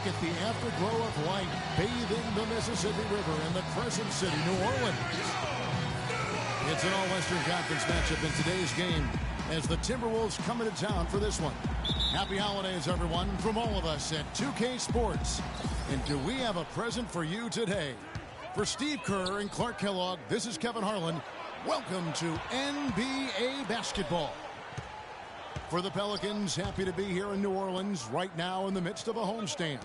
back at the afterglow of light bathing the Mississippi River in the Crescent City, New Orleans. It's an all-Western Conference matchup in today's game as the Timberwolves come into town for this one. Happy holidays, everyone, from all of us at 2K Sports. And do we have a present for you today? For Steve Kerr and Clark Kellogg, this is Kevin Harlan. Welcome to NBA basketball. For the Pelicans, happy to be here in New Orleans right now in the midst of a homestand.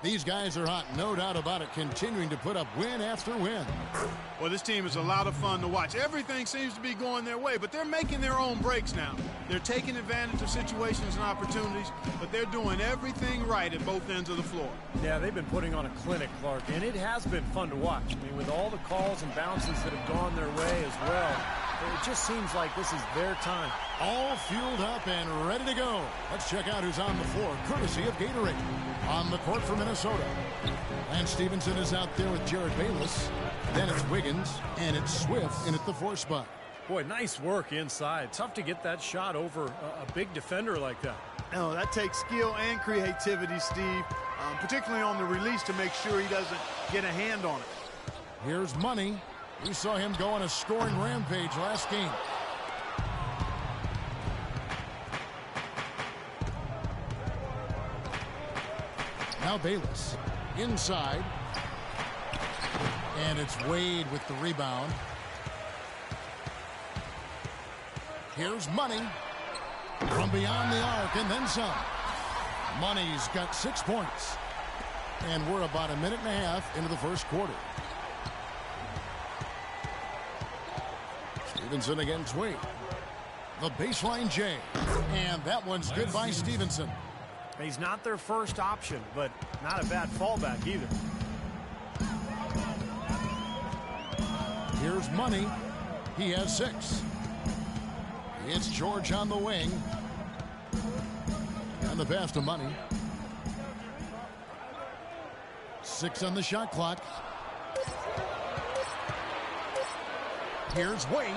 These guys are hot, no doubt about it, continuing to put up win after win. Well, this team is a lot of fun to watch. Everything seems to be going their way, but they're making their own breaks now. They're taking advantage of situations and opportunities, but they're doing everything right at both ends of the floor. Yeah, they've been putting on a clinic, Clark, and it has been fun to watch. I mean, with all the calls and bounces that have gone their way as well, it just seems like this is their time. All fueled up and ready to go. Let's check out who's on the floor, courtesy of Gatorade. On the court for Minnesota, Lance Stevenson is out there with Jared Bayless. Then it's Wiggins, and it's Swift in at the 4 spot. Boy, nice work inside. Tough to get that shot over a big defender like that. Oh, that takes skill and creativity, Steve, particularly on the release to make sure he doesn't get a hand on it. Here's Money. We saw him go on a scoring rampage last game. Now Bayless inside, and it's Wade with the rebound. Here's Money from beyond the arc and then some. Money's got 6 points, and we're about a minute and a half into the first quarter. Stevenson against Wade. The baseline J, and that one's good by Stevenson. He's not their first option, but not a bad fallback either. Here's Money. He has 6. It's George on the wing. And the pass to Money. 6 on the shot clock. Here's Wade.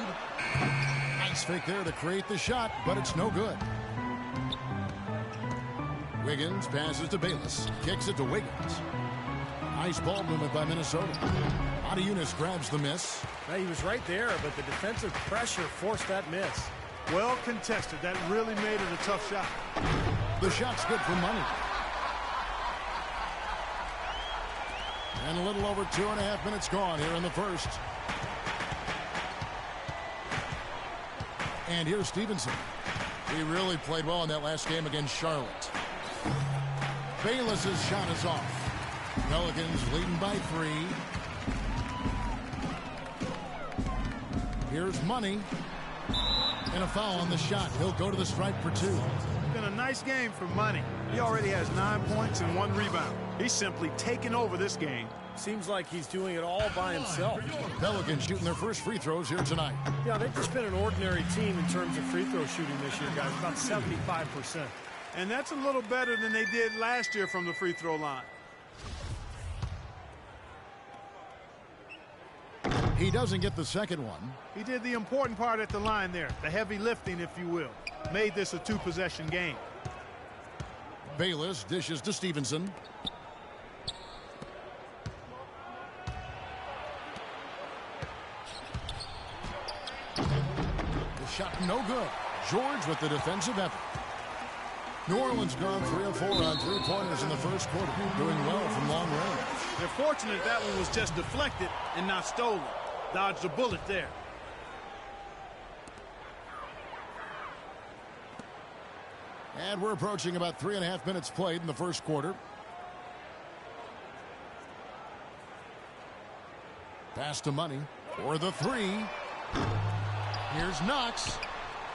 Nice fake there to create the shot, but it's no good. Wiggins passes to Bayless. Kicks it to Wiggins. Nice ball movement by Minnesota. Adiunas grabs the miss. He was right there, but the defensive pressure forced that miss. Well contested. That really made it a tough shot. The shot's good for Money. And a little over 2.5 minutes gone here in the first. And here's Stevenson. He really played well in that last game against Charlotte. Bayless's shot is off. Pelicans leading by 3. Here's Money. And a foul on the shot. He'll go to the stripe for 2. It's been a nice game for Money. He already has 9 points and 1 rebound. He's simply taken over this game. Seems like he's doing it all by himself. Pelicans shooting their first free throws here tonight. Yeah, they've just been an ordinary team in terms of free throw shooting this year, guys. About 75%. And that's a little better than they did last year from the free throw line. He doesn't get the second one. He did the important part at the line there, the heavy lifting, if you will. Made this a 2-possession game. Bayless dishes to Stevenson. The shot no good. George with the defensive effort. New Orleans gone 3 of 4 on 3-pointers in the first quarter, doing well from long range. They're fortunate that one was just deflected and not stolen. Dodged a bullet there. And we're approaching about 3.5 minutes played in the first quarter. Pass to Money for the 3. Here's Knox.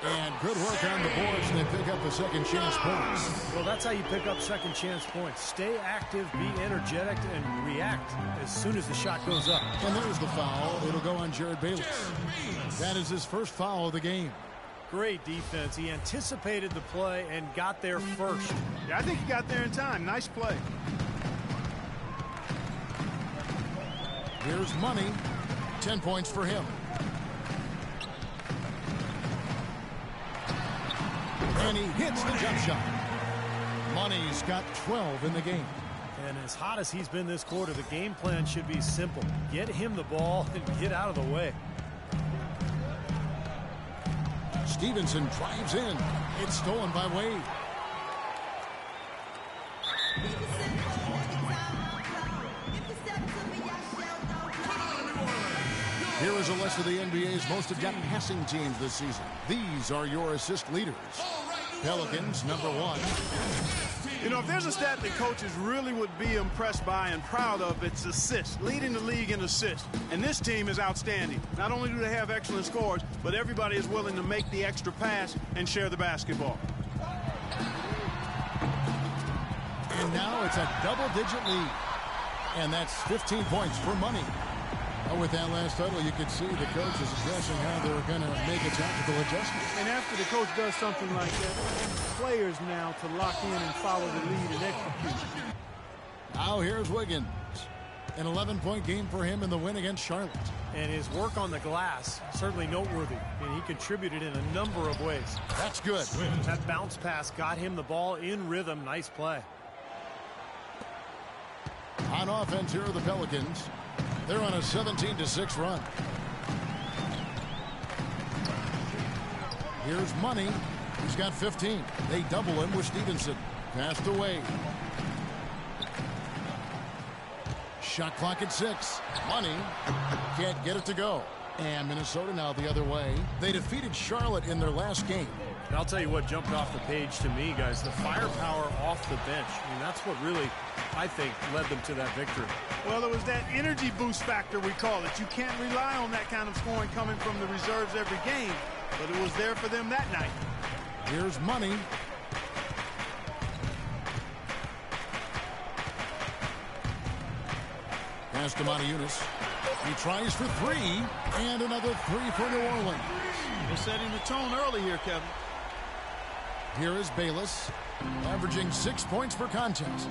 And good work on the boards, and they pick up the second chance points. Well, that's how you pick up second chance points. Stay active, be energetic, and react as soon as the shot goes up. And there's the foul. It'll go on Jared Bayless. That is his first foul of the game. Great defense. He anticipated the play and got there first. Yeah, I think he got there in time. Nice play. Here's Money. 10 points for him. And he hits the jump shot. Money's got 12 in the game. And as hot as he's been this quarter, the game plan should be simple. Get him the ball and get out of the way. Stevenson drives in. It's stolen by Wade. Here is a list of the NBA's most adept passing teams this season. These are your assist leaders. Pelicans, number 1. You know, if there's a stat that coaches really would be impressed by and proud of, it's assists, leading the league in assists. And this team is outstanding. Not only do they have excellent scores, but everybody is willing to make the extra pass and share the basketball. And now it's a double-digit lead. And that's 15 points for money. With that last total, you could see the coach is addressing how they were going to make a tactical adjustment. And after the coach does something like that, players now to lock in and follow the lead and execute. Now here's Wiggins. An 11-point game for him in the win against Charlotte. And his work on the glass, certainly noteworthy. And he contributed in a number of ways. That's good. That bounce pass got him the ball in rhythm. Nice play. On offense, here are the Pelicans. They're on a 17-6 run. Here's Money. He's got 15. They double him with Stevenson. Passed away. Shot clock at 6. Money can't get it to go. And Minnesota now the other way. They defeated Charlotte in their last game. And I'll tell you what jumped off the page to me, guys, the firepower off the bench. I mean, that's what really, I think, led them to that victory. Well, it was that energy boost factor, we call it. You can't rely on that kind of scoring coming from the reserves every game, but it was there for them that night. Here's Money. Pass to Montejunas. He tries for 3, and another 3 for New Orleans. They're setting the tone early here, Kevin. Here is Bayless, averaging 6 points per contest.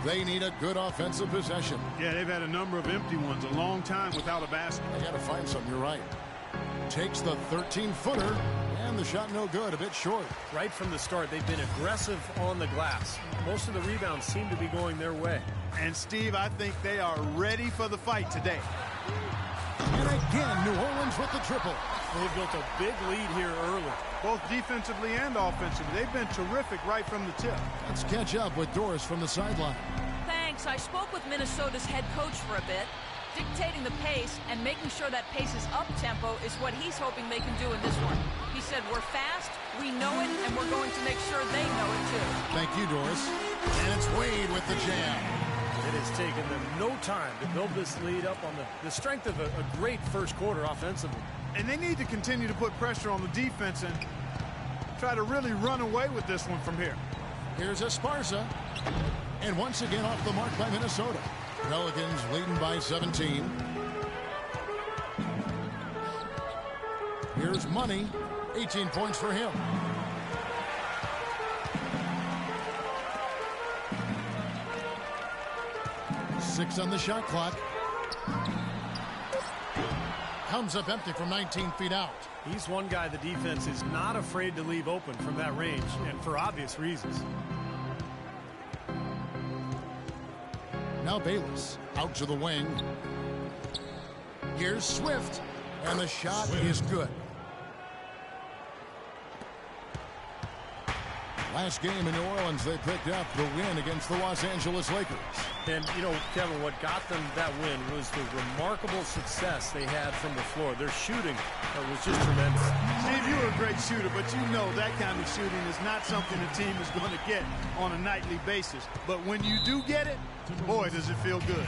They need a good offensive possession. Yeah, they've had a number of empty ones, a long time without a basket. They got to find something, you're right. Takes the 13-footer, and the shot no good, a bit short. Right from the start, they've been aggressive on the glass. Most of the rebounds seem to be going their way. And, Steve, I think they are ready for the fight today. And again, New Orleans with the triple. They've built a big lead here early. Both defensively and offensively. They've been terrific right from the tip. Let's catch up with Doris from the sideline. Thanks. I spoke with Minnesota's head coach for a bit. Dictating the pace and making sure that pace is up-tempo is what he's hoping they can do in this one. He said, we're fast, we know it, and we're going to make sure they know it too. Thank you, Doris. And it's Wade with the jam. It has taken them no time to build this lead up on the strength of a great first quarter offensively. And they need to continue to put pressure on the defense and try to really run away with this one from here. Here's Esparza. And once again off the mark by Minnesota. Pelicans leading by 17. Here's Money. 18 points for him. Six on the shot clock. Comes up empty from 19 feet out. He's one guy the defense is not afraid to leave open from that range, and for obvious reasons. Now Bayless out to the wing. Here's Swift, and the shot is good. Last game in New Orleans, they picked up the win against the Los Angeles Lakers. And, you know, Kevin, what got them that win was the remarkable success they had from the floor. Their shooting was just tremendous. Steve, you were a great shooter, but you know that kind of shooting is not something the team is going to get on a nightly basis. But when you do get it, boy, does it feel good.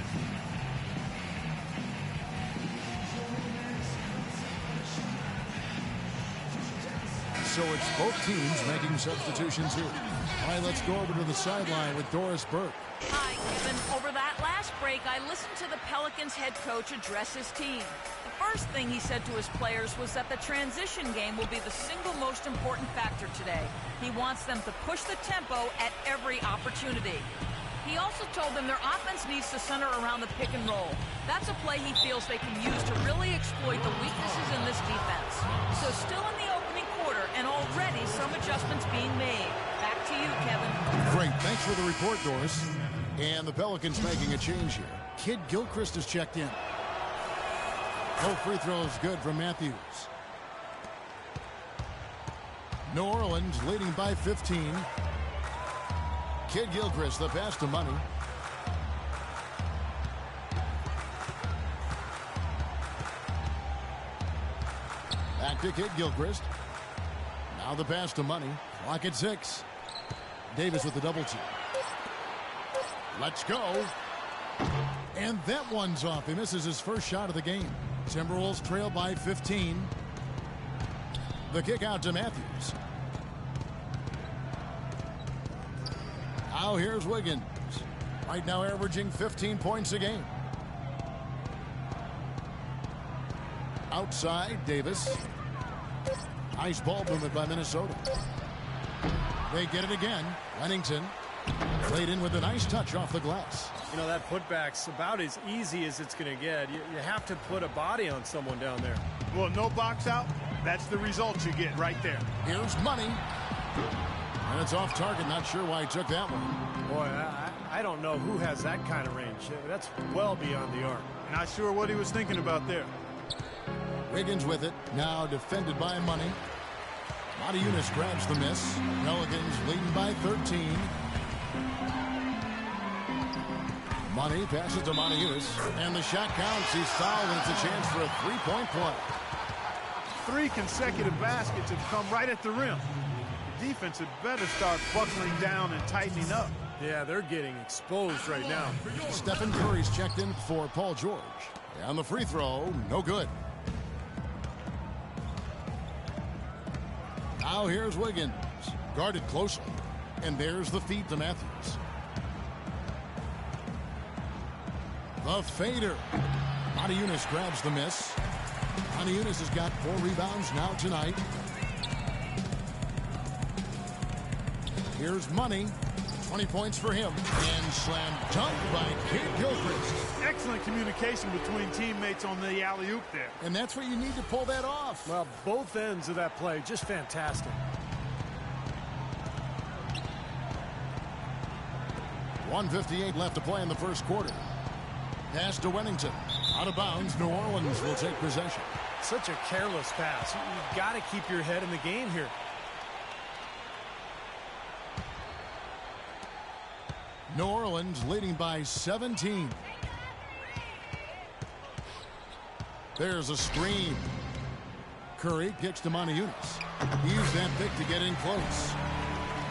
So it's both teams making substitutions here. All right, let's go over to the sideline with Doris Burke. Hi, Kevin. Over that last break, I listened to the Pelicans head coach address his team. The first thing he said to his players was that the transition game will be the single most important factor today. He wants them to push the tempo at every opportunity. He also told them their offense needs to center around the pick and roll. That's a play he feels they can use to really exploit the weaknesses in this defense. So still in the opening quarter, and already some adjustments being made. Back to you, Kevin. Great. Thanks for the report, Doris. And the Pelicans making a change here. Kid Gilchrist is checked in. No free throws good from Matthews. New Orleans leading by 15. Kid Gilchrist, the pass to Money. Back to Kid Gilchrist. Now the pass to Money. Clock at 6. Davis with the double team. Let's go. And that one's off. He misses his first shot of the game. Timberwolves trail by 15. The kick out to Matthews. Now here's Wiggins. Right now averaging 15 points a game. Outside, Davis. Nice ball movement by Minnesota. They get it again. Lennington laid in with a nice touch off the glass. You know, that putback's about as easy as it's going to get. You have to put a body on someone down there. Well, no box out. That's the result you get right there. Here's Money. And it's off target. Not sure why he took that one. Boy, I don't know who has that kind of range. That's well beyond the arc. Not sure what he was thinking about there. Wiggins with it. Now defended by Money. Matajunas grabs the miss. Pelicans leading by 13. Money passes to Matajunas. And the shot counts. He's fouled, and it's a chance for a three-point play. 3 consecutive baskets have come right at the rim. The defense had better start buckling down and tightening up. Yeah, they're getting exposed right now. Stephen Curry's checked in for Paul George. And the free throw, no good. Now here's Wiggins. Guarded closely. And there's the feed to Matthews. The fader. Matajunas grabs the miss. Matajunas has got 4 rebounds now tonight. Here's Money. 20 points for him. And slam dunk by Kid Gilchrist. Excellent communication between teammates on the alley-oop there. And that's what you need to pull that off. Well, both ends of that play, just fantastic. 1:58 left to play in the first quarter. Pass to Wennington. Out of bounds, New Orleans will take possession. Such a careless pass. You've got to keep your head in the game here. New Orleans leading by 17. There's a screen. Curry kicks to Matajunas. He used that pick to get in close.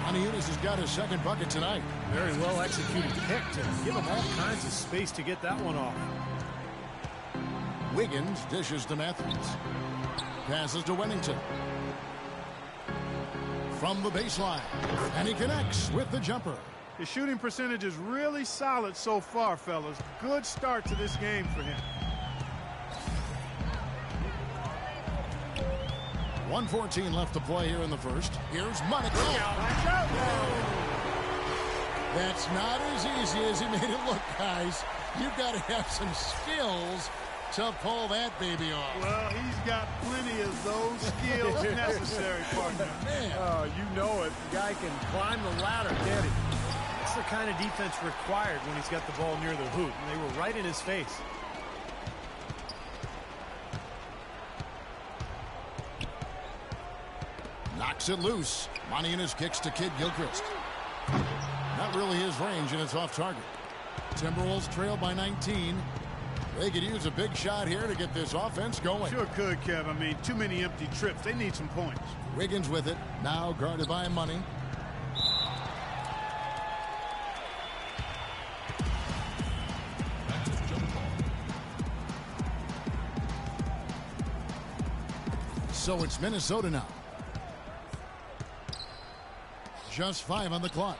Matajunas has got his second bucket tonight. Very well executed pick to give him all kinds of space to get that one off. Wiggins dishes to Matthews. Passes to Wennington. From the baseline. And he connects with the jumper. His shooting percentage is really solid so far, fellas. Good start to this game for him. 1:14 left to play here in the first. Here's Money. That's not as easy as he made it look, guys. You've got to have some skills to pull that baby off. Well, he's got plenty of those skills necessary, partner. Man. Oh, you know it. The guy can climb the ladder, can't he? That's the kind of defense required when he's got the ball near the hoop. And they were right in his face. Knocks it loose. Matajunas kicks to Kid Gilchrist. Not really his range, and it's off target. Timberwolves trail by 19. They could use a big shot here to get this offense going. Sure could, Kev. I mean, too many empty trips. They need some points. Wiggins with it. Now guarded by Money. So it's Minnesota now. Just 5 on the clock.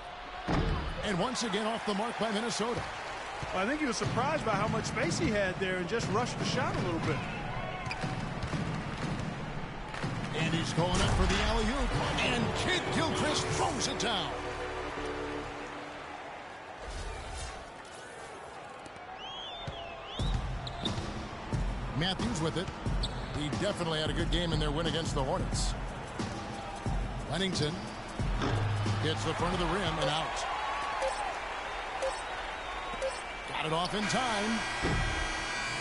And once again off the mark by Minnesota. Well, I think he was surprised by how much space he had there and just rushed the shot a little bit. And he's going up for the alley-oop. And Kid Gilchrist throws it down. Matthews with it. He definitely had a good game in their win against the Hornets. Lennington hits the front of the rim and out. Got it off in time.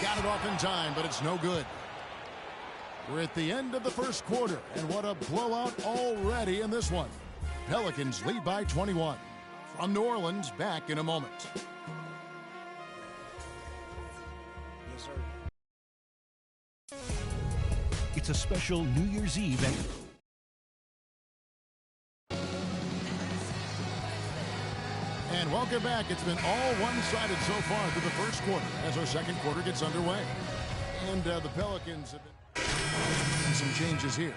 Got it off in time, but it's no good. We're at the end of the first quarter, and what a blowout already in this one. Pelicans lead by 21. From New Orleans, back in a moment. Yes, sir. It's a special New Year's Eve and And welcome back. It's been all one-sided so far through the first quarter as our second quarter gets underway. And the Pelicans have been some changes here.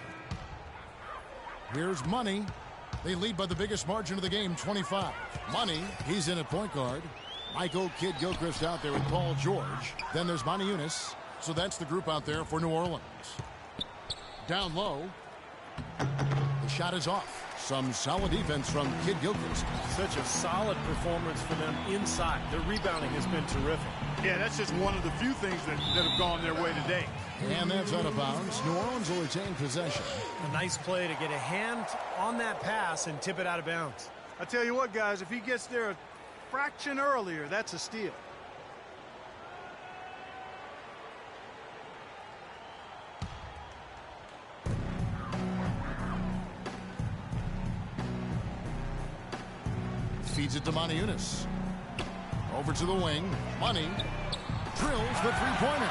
Here's Money. They lead by the biggest margin of the game, 25. Money, he's in at point guard. Michael Kidd-Gilchrist out there with Paul George. Then there's Monty Eunice. So that's the group out there for New Orleans. Down low. The shot is off. Some solid defense from Kidd-Gilchrist. Such a solid performance for them inside. Their rebounding has been terrific. Yeah, that's just one of the few things that have gone their way today. And that's out of bounds. New Orleans will retain possession. A nice play to get a hand on that pass and tip it out of bounds. I tell you what, guys, if he gets there a fraction earlier, that's a steal. Feeds it to Monty Eunice. Over to the wing. Money drills the three-pointer.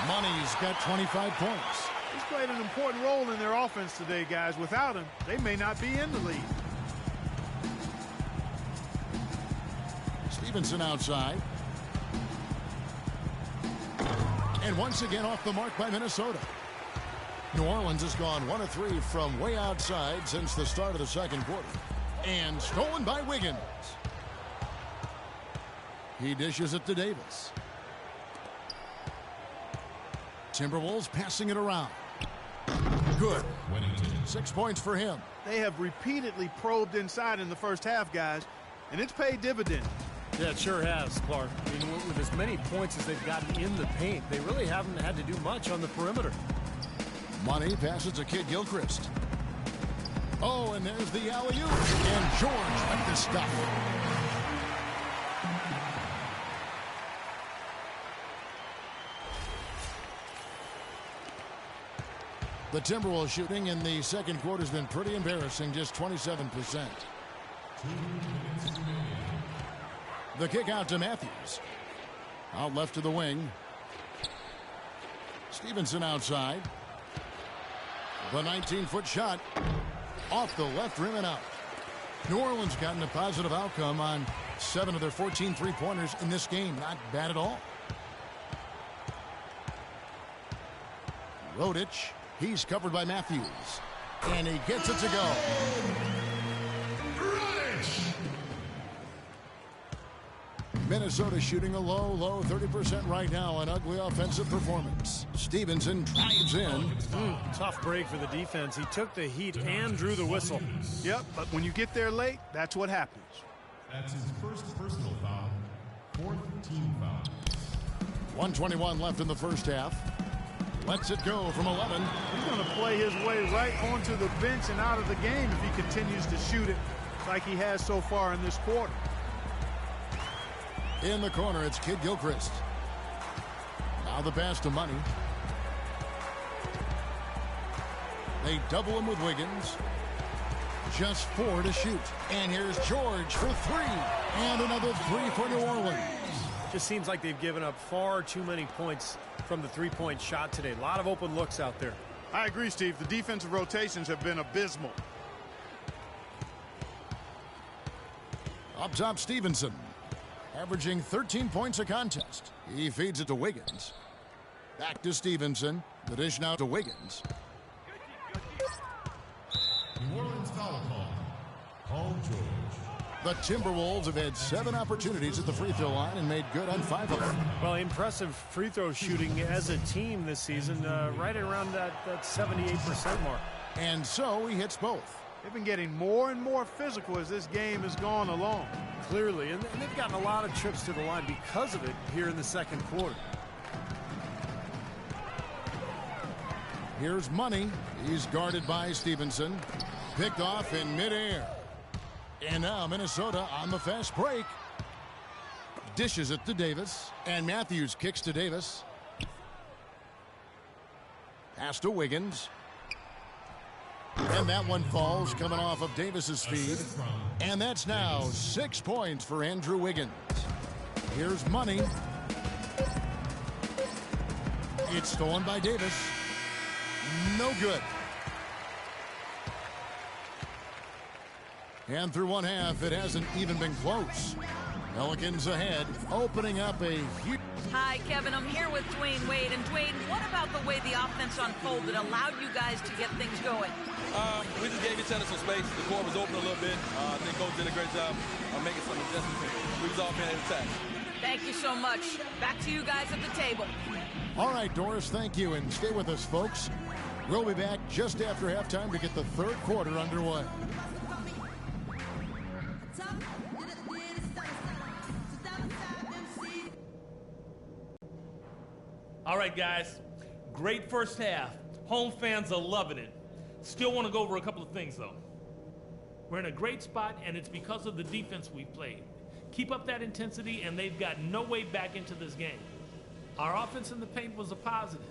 Money's got 25 points. He's played an important role in their offense today, guys. Without him, they may not be in the lead. Stevenson outside. And once again off the mark by Minnesota. New Orleans has gone 1 of 3 from way outside since the start of the second quarter. And stolen by Wiggins. He dishes it to Davis. Timberwolves passing it around. Good. 6 points for him. They have repeatedly probed inside in the first half, guys, and it's paid dividends. Yeah, it sure has, Clark. I mean, with as many points as they've gotten in the paint, they really haven't had to do much on the perimeter. Money passes to Kidd-Gilchrist. Oh, and there's the alley-oop. And George with the stuff. The Timberwolves shooting in the second quarter has been pretty embarrassing, just 27%. The kick out to Matthews. Out left to the wing. Stevenson outside. The 19-foot shot. Off the left rim and out. New Orleans gotten a positive outcome on 7 of their 14 three-pointers in this game. Not bad at all. Rodich. He's covered by Matthews. And he gets it to go. Minnesota shooting a low 30% right now. An ugly offensive performance. Stevenson drives in. Tough break for the defense. He took the heat and drew the whistle. Yep, but when you get there late, that's what happens. That's his first personal foul. 4th team foul. 1:21 left in the first half. Lets it go from 11. He's going to play his way right onto the bench and out of the game if he continues to shoot it like he has so far in this quarter. In the corner, it's Kidd-Gilchrist. Now the pass to Money. They double him with Wiggins. Just 4 to shoot. And here's George for 3. And another 3 for New Orleans. Just seems like they've given up far too many points from the three-point shot today. A lot of open looks out there. I agree, Steve. The defensive rotations have been abysmal. Up top, Stevenson. Averaging 13 points a contest. He feeds it to Wiggins. Back to Stevenson. The dish now to Wiggins. New Orleans foul call. Paul George. The Timberwolves have had 7 opportunities at the free throw line and made good on 5 of them. Well, impressive free throw shooting as a team this season, right around that 78% mark. And so he hits both. They've been getting more and more physical as this game has gone along. Clearly, and they've gotten a lot of trips to the line because of it here in the second quarter. Here's Money. He's guarded by Stevenson. Picked off in midair. And now Minnesota on the fast break. dishes it to Davis. And Matthews kicks to Davis. Pass to Wiggins. And that one falls coming off of Davis's feed. And that's now 6 points for Andrew Wiggins. Here's Money. It's stolen by Davis. No good. And through one half, it hasn't even been close. Pelicans ahead, opening up a huge... Hi, Kevin. I'm here with Dwayne Wade. And Dwayne, what about the way the offense unfolded allowed you guys to get things going? We just gave each other some space. The court was open a little bit. I think Coach did a great job of making some adjustments. We was all being able to attack. Thank you so much. Back to you guys at the table. All right, Doris, thank you. And stay with us, folks. We'll be back just after halftime to get the third quarter underway. All right, guys. Great first half. Home fans are loving it. Still want to go over a couple of things, though. We're in a great spot, and it's because of the defense we've played. Keep up that intensity, and they've got no way back into this game. Our offense in the paint was a positive.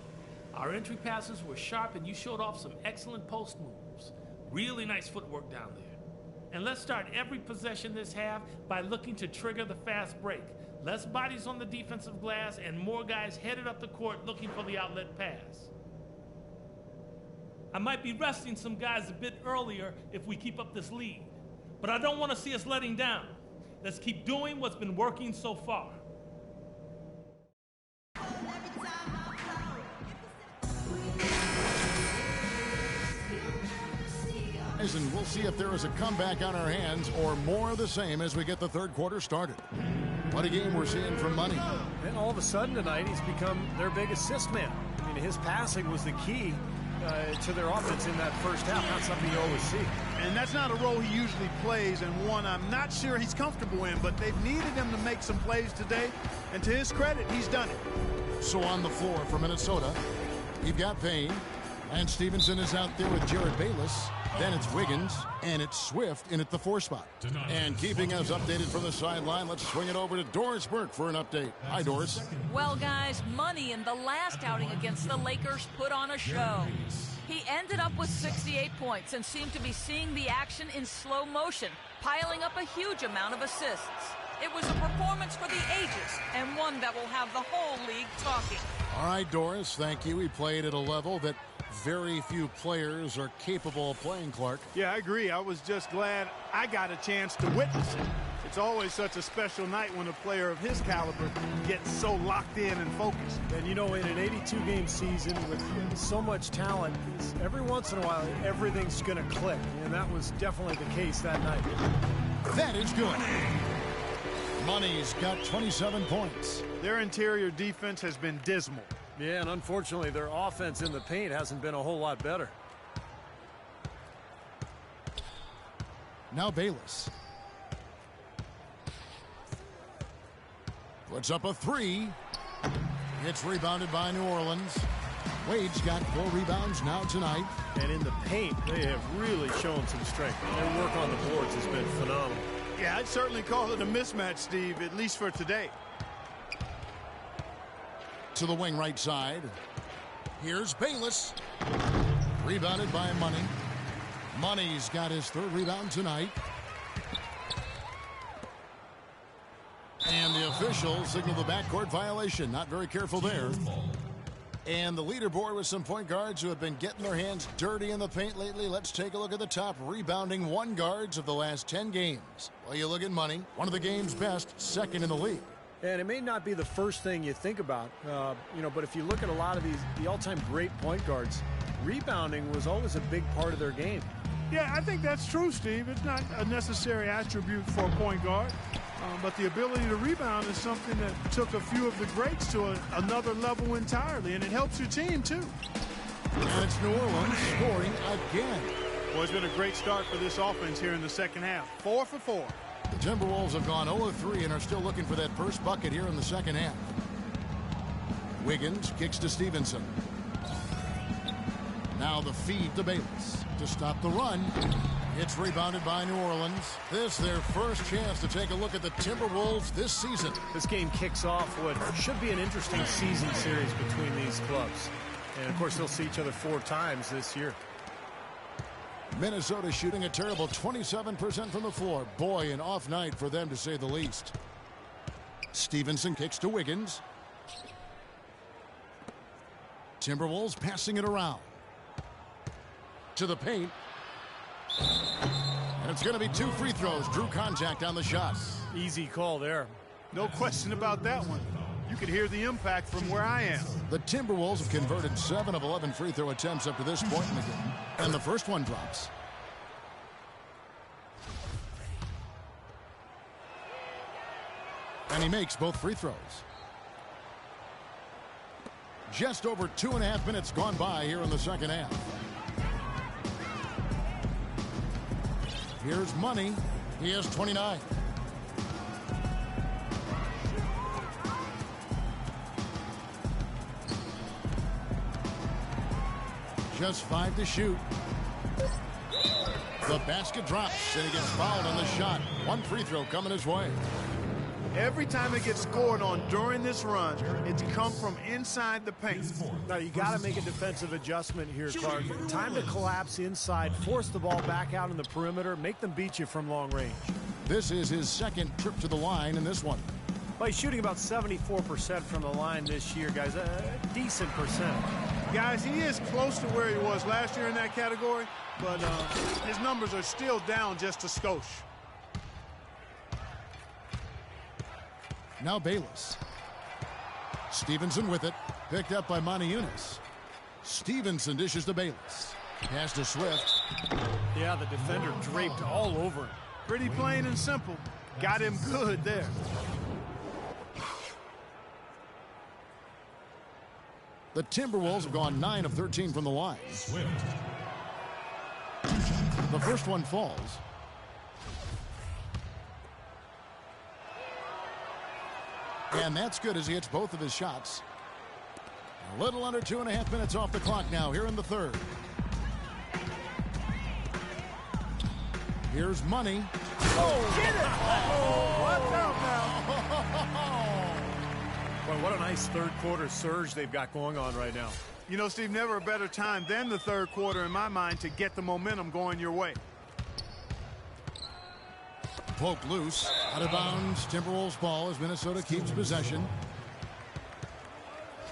Our entry passes were sharp, and you showed off some excellent post moves. Really nice footwork down there. And let's start every possession this half by looking to trigger the fast break. Less bodies on the defensive glass and more guys headed up the court looking for the outlet pass. I might be resting some guys a bit earlier if we keep up this lead, but I don't want to see us letting down. Let's keep doing what's been working so far. And we'll see if there is a comeback on our hands or more of the same as we get the third quarter started. What a game we're seeing from Money. And all of a sudden tonight, he's become their big assist man. I mean, his passing was the key to their offense in that first half. Not something you always see. And that's not a role he usually plays, and one I'm not sure he's comfortable in, but they've needed him to make some plays today, and to his credit, he's done it. So on the floor for Minnesota, you've got Payne, and Stevenson is out there with Jared Bayless. Then it's Wiggins, and it's Swift in at the 4 spot. And keeping us updated from the sideline, let's swing it over to Doris Burke for an update. Hi, Doris. Well, guys, Money in the last outing against the Lakers put on a show. He ended up with 68 points and seemed to be seeing the action in slow motion, piling up a huge amount of assists. It was a performance for the ages, and one that will have the whole league talking. All right, Doris, thank you. He played at a level that very few players are capable of playing, Clark. Yeah, I agree. I was just glad I got a chance to witness it. It's always such a special night when a player of his caliber gets so locked in and focused. And, you know, in an 82-game season with so much talent, every once in a while, everything's going to click. And that was definitely the case that night. That is good. Money's got 27 points. Their interior defense has been dismal. Yeah, and unfortunately, their offense in the paint hasn't been a whole lot better. Now Bayless. Puts up a 3. It's rebounded by New Orleans. Wade's got 4 rebounds now tonight. And in the paint, they have really shown some strength. Their work on the boards has been phenomenal. Yeah, I'd certainly call it a mismatch, Steve, at least for today. To the wing right side. Here's Bayless. Rebounded by Money. Money's got his 3rd rebound tonight. And the officials signal the backcourt violation. Not very careful there. And the leaderboard with some point guards who have been getting their hands dirty in the paint lately. Let's take a look at the top rebounding 1 guards of the last 10 games. Well, you look at Money, one of the game's best, 2nd in the league. And it may not be the first thing you think about, but if you look at a lot of the all-time great point guards, rebounding was always a big part of their game. Yeah, I think that's true, Steve. It's not a necessary attribute for a point guard, but the ability to rebound is something that took a few of the greats to another level entirely, and it helps your team, too. And it's New Orleans scoring again. Well, it's been a great start for this offense here in the second half. 4 for 4. The Timberwolves have gone 0-3 and are still looking for that first bucket here in the second half. Wiggins kicks to Stevenson. Now the feed to Bayless to stop the run. It's rebounded by New Orleans. This their first chance to take a look at the Timberwolves this season. This game kicks off what should be an interesting season series between these clubs. And, of course, they'll see each other 4 times this year. Minnesota shooting a terrible 27% from the floor. Boy, an off night for them to say the least. Stevenson kicks to Wiggins. Timberwolves passing it around. To the paint. And it's going to be 2 free throws. Drew contact on the shot. Easy call there. No question about that one. You could hear the impact from where I am. The Timberwolves have converted 7 of 11 free throw attempts up to this point in the game. And the first one drops. And he makes both free throws. Just over 2.5 minutes gone by here in the second half. Here's Money. He has 29. Just 5 to shoot. The basket drops, and he gets fouled on the shot. 1 free throw coming his way. Every time it gets scored on during this run, it's come from inside the paint. Now, you got to make a defensive adjustment here, Clark. Time to collapse inside, force the ball back out in the perimeter, make them beat you from long range. This is his second trip to the line in this one. Well, he's shooting about 74% from the line this year, guys. A decent percent. Guys, he is close to where he was last year in that category, but his numbers are still down just a skosh. Now Bayless. Stevenson with it. Picked up by Montejunas. Stevenson dishes to Bayless. Pass to Swift. Yeah, the defender draped all over him. Pretty plain and simple. Got him good there. The Timberwolves have gone 9 of 13 from the line. The first one falls. And that's good as he hits both of his shots. A little under 2.5 minutes off the clock now here in the third. Here's Money. Oh, get it! Oh, watch out now. Boy, what a nice third quarter surge they've got going on right now. You know, Steve, never a better time than the third quarter in my mind to get the momentum going your way. Poked loose, out of bounds. Timberwolves ball as Minnesota keeps possession.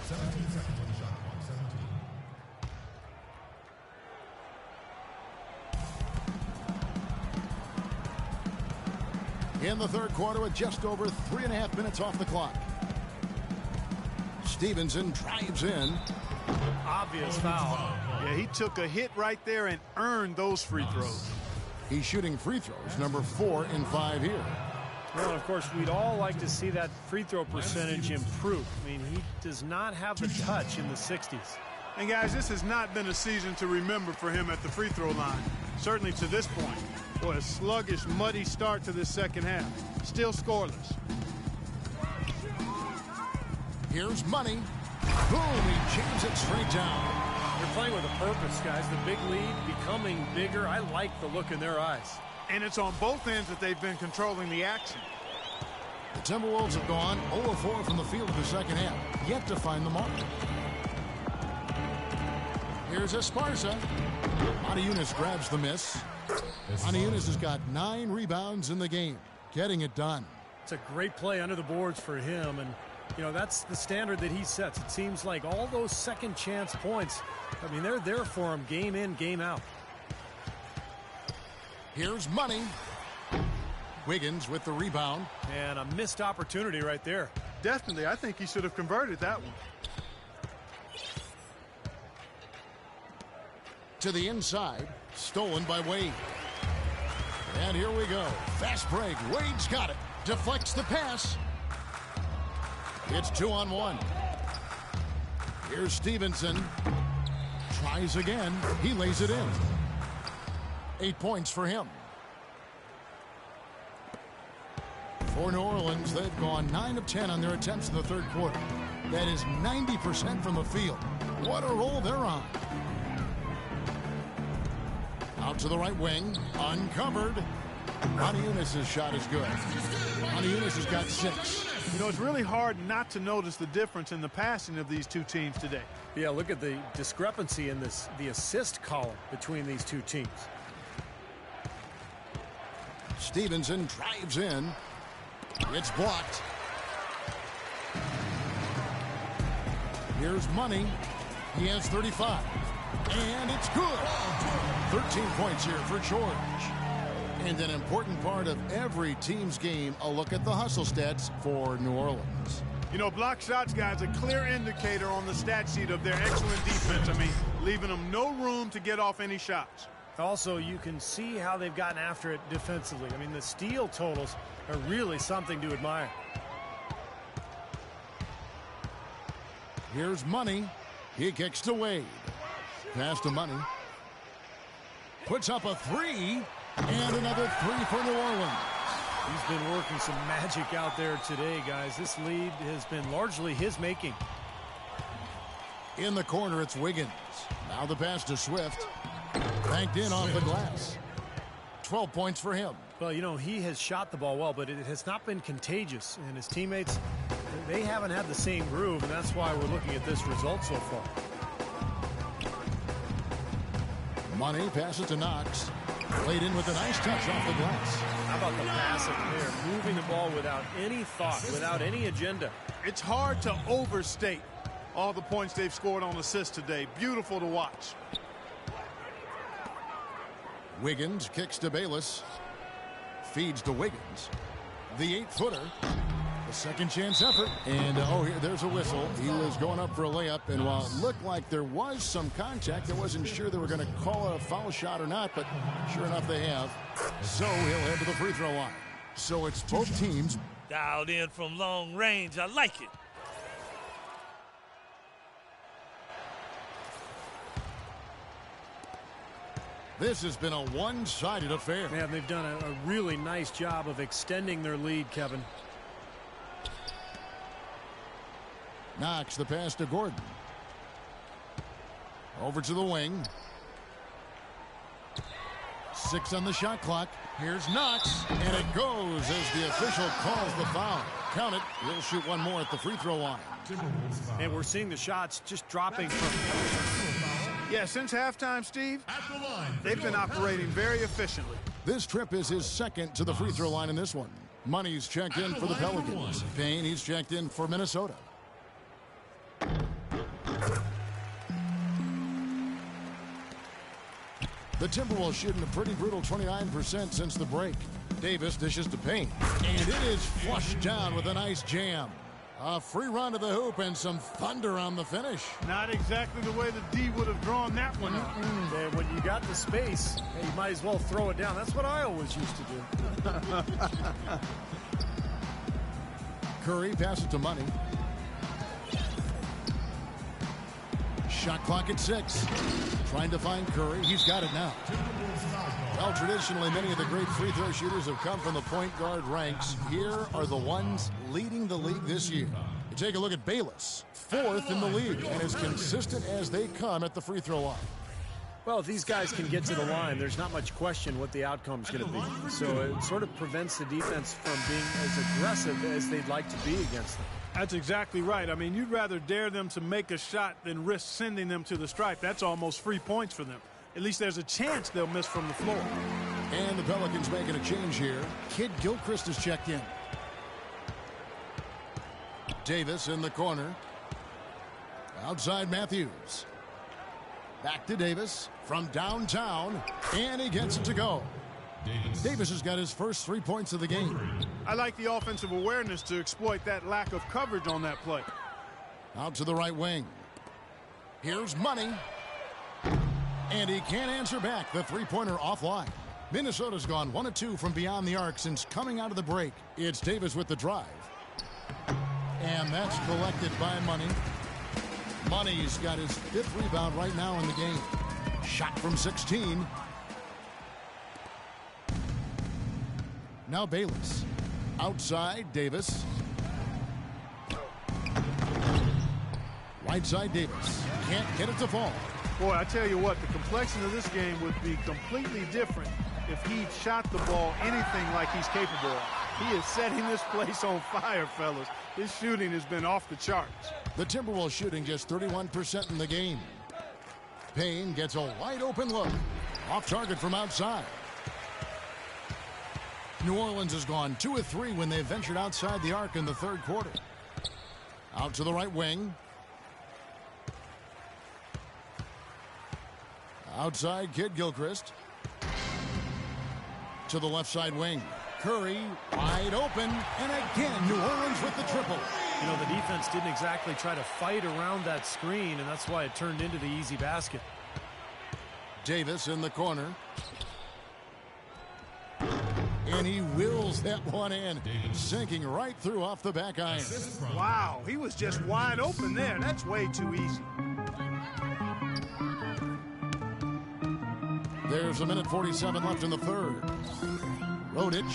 17 seconds on the shot clock. 17. In the third quarter with just over 3.5 minutes off the clock. Stevenson drives in. Obvious foul. Yeah, he took a hit right there and earned those free throws. He's shooting free throws, number 4 in 5 here. Well, of course, we'd all like to see that free throw percentage improve. I mean, he does not have the touch in the 60s. And, guys, this has not been a season to remember for him at the free throw line. Certainly to this point. Boy, a sluggish, muddy start to this second half. Still scoreless. Here's Money. Boom, he jams it straight down. They're playing with a purpose, guys. The big lead becoming bigger. I like the look in their eyes. And it's on both ends that they've been controlling the action. The Timberwolves have gone 0 of 4 from the field in the second half, yet to find the mark. Here's Esparza. Montejunas grabs the miss. Montejunas has got 9 rebounds in the game, getting it done. It's a great play under the boards for him, and you know, that's the standard that he sets. It seems like all those second chance points, I mean, they're there for him game in, game out. Here's Money. Wiggins with the rebound. And a missed opportunity right there. Definitely, I think he should have converted that one. To the inside, stolen by Wade. And here we go. Fast break. Wade's got it. Deflects the pass. It's 2-on-1. Here's Stevenson. Tries again. He lays it in. 8 points for him. For New Orleans, they've gone 9 of 10 on their attempts in the third quarter. That is 90% from the field. What a roll they're on. Out to the right wing. Uncovered. Eunice's shot is good. Eunice has got 6. You know, it's really hard not to notice the difference in the passing of these two teams today. Yeah, look at the discrepancy in the assist column between these two teams. Stevenson drives in. It's blocked. Here's Money. He has 35. And it's good. 13 points here for George. And an important part of every team's game, a look at the hustle stats for New Orleans. You know, block shots, guys, a clear indicator on the stat sheet of their excellent defense. I mean, leaving them no room to get off any shots. Also, you can see how they've gotten after it defensively. I mean, the steal totals are really something to admire. Here's Money. He kicks to Wade. Pass to Money. Puts up a 3. And another 3 for New Orleans. He's been working some magic out there today, guys. This lead has been largely his making. In the corner, it's Wiggins. Now the pass to Swift. Banked in off the glass. 12 points for him. Well, you know, he has shot the ball well, but it has not been contagious. And his teammates, they haven't had the same groove, and that's why we're looking at this result so far. Money passes to Knox. Played in with a nice touch off the glass. How about the passing there? Moving the ball without any thought, without any agenda. It's hard to overstate all the points they've scored on assists today. Beautiful to watch. Wiggins kicks to Bayless. Feeds to Wiggins. The 8-footer. A second chance effort. And, there's a whistle. He was going up for a layup. And while it looked like there was some contact, I wasn't sure they were going to call it a foul shot or not. But sure enough, they have. So he'll head to the free throw line. So it's both teams. Dialed in from long range. I like it. This has been a one-sided affair. Man, they've done a really nice job of extending their lead, Kevin. Knox the pass to Gordon. Over to the wing. 6 on the shot clock. Here's Knox, and it goes as the official calls the foul. Count it. He'll shoot one more at the free throw line. And we're seeing the shots just dropping from... Yeah, since halftime, Steve, they've been operating very efficiently. This trip is his second to the free throw line in this one. Money's checked in for the Pelicans. Payne, he's checked in for Minnesota. The Timberwolves shooting a pretty brutal 29% since the break. Davis dishes to Payne. And it is flushed down with a nice jam. A free run to the hoop and some thunder on the finish. Not exactly the way the D would have drawn that one up. And when you got the space, you might as well throw it down. That's what I always used to do. Curry passes to Money. Shot clock at 6. Trying to find Curry. He's got it now. Well, traditionally, many of the great free throw shooters have come from the point guard ranks. Here are the ones leading the league this year. You take a look at Bayless, 4th in the league, and as consistent as they come at the free throw line. Well, if these guys can get to the line, there's not much question what the outcome's going to be. So it sort of prevents the defense from being as aggressive as they'd like to be against them. That's exactly right. I mean, you'd rather dare them to make a shot than risk sending them to the stripe. That's almost free points for them. At least there's a chance they'll miss from the floor. And the Pelicans making a change here. Kid Gilchrist is checked in. Davis in the corner. Outside Matthews. Back to Davis from downtown. And he gets it to go. Davis has got his first 3 points of the game. I like the offensive awareness to exploit that lack of coverage on that play. Out to the right wing. Here's Money. And he can't answer back. The three-pointer offline. Minnesota's gone 1 of 2 from beyond the arc since coming out of the break. It's Davis with the drive. And that's collected by Money. Money's got his 5th rebound right now in the game. Shot from 16. Now Bayless. Outside Davis. Right side Davis. Can't get it to fall. Boy, I tell you what, the complexion of this game would be completely different if he shot the ball anything like he's capable of. He is setting this place on fire, fellas. His shooting has been off the charts. The Timberwolves shooting just 31% in the game. Payne gets a wide open look. Off target from outside. New Orleans has gone 2 of 3 when they ventured outside the arc in the third quarter. Out to the right wing. Outside, Kid Gilchrist. To the left side wing. Curry wide open, and again New Orleans with the triple. You know, the defense didn't exactly try to fight around that screen, and that's why it turned into the easy basket. Davis in the corner. And he wills that one in, sinking right through off the back iron. Wow, he was just wide open there. That's way too easy. There's 1:47 left in the third. Rodic.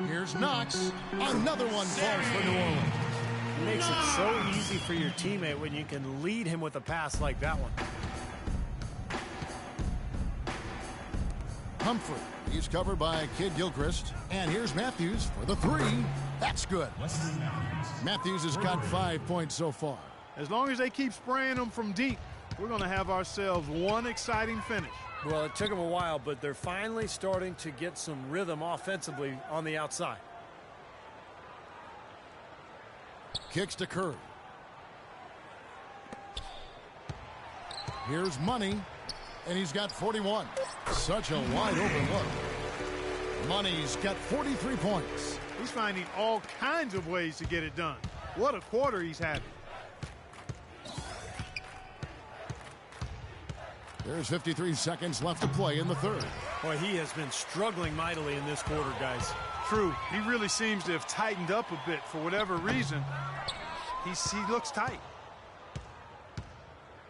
Here's Knox. Another one falls for New Orleans. It makes it so easy for your teammate when you can lead him with a pass like that one. Humphrey. He's covered by Kid Gilchrist. And here's Matthews for the three. That's good. Matthews has got 5 points so far. As long as they keep spraying them from deep, we're going to have ourselves one exciting finish. Well, it took them a while, but they're finally starting to get some rhythm offensively on the outside. Kicks to Curry. Here's Money, and he's got 41. Such a wide open look. Money's got 43 points. He's finding all kinds of ways to get it done. What a quarter he's having. There's 53 seconds left to play in the third. Boy, he has been struggling mightily in this quarter, guys. True. He really seems to have tightened up a bit for whatever reason. He looks tight.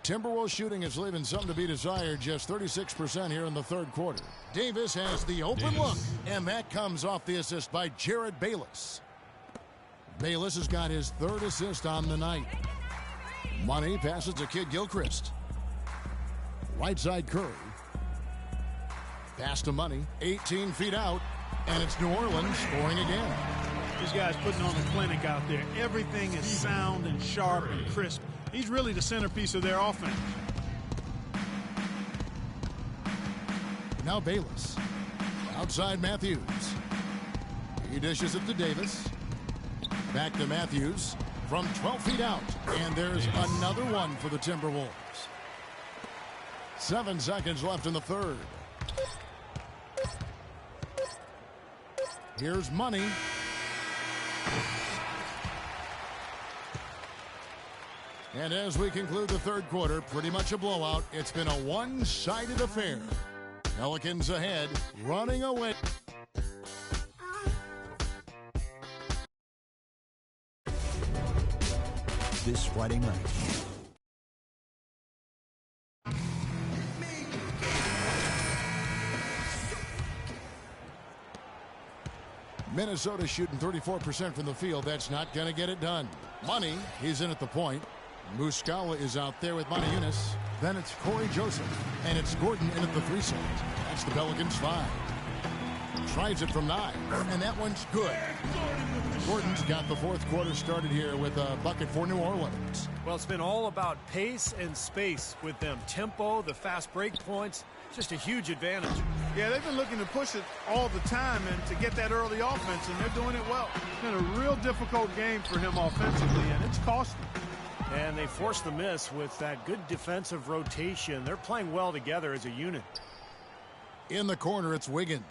Timberwolves shooting is leaving something to be desired. Just 36% here in the third quarter. Davis has the open look, and that comes off the assist by Jared Bayless. Bayless has got his third assist on the night. Money passes to Kid Gilchrist. Right side Curry. Pass to Money. 18 feet out. And it's New Orleans scoring again. These guys putting on a clinic out there. Everything is sound and sharp and crisp. He's really the centerpiece of their offense. Now Bayless. Outside Matthews. He dishes it to Davis. Back to Matthews from 12 feet out. And there's another one for the Timberwolves. 7 seconds left in the third. Here's Money. And as we conclude the third quarter, pretty much a blowout. It's been a one-sided affair. Pelicans ahead, running away. This Friday night. Minnesota shooting 34% from the field. That's not going to get it done. Money, he's in at the point. Muscala is out there with Montejunas. Then it's Corey Joseph. And it's Gordon in at the 3 slot. That's the Pelicans 5. Tries it from 9. And that one's good. Gordon's got the fourth quarter started here with a bucket for New Orleans. Well, it's been all about pace and space with them. Tempo, the fast break points, just a huge advantage. Yeah, they've been looking to push it all the time and to get that early offense, and they're doing it well. It's been a real difficult game for him offensively, and it's cost him. And they forced the miss with that good defensive rotation. They're playing well together as a unit. In the corner, it's Wiggins.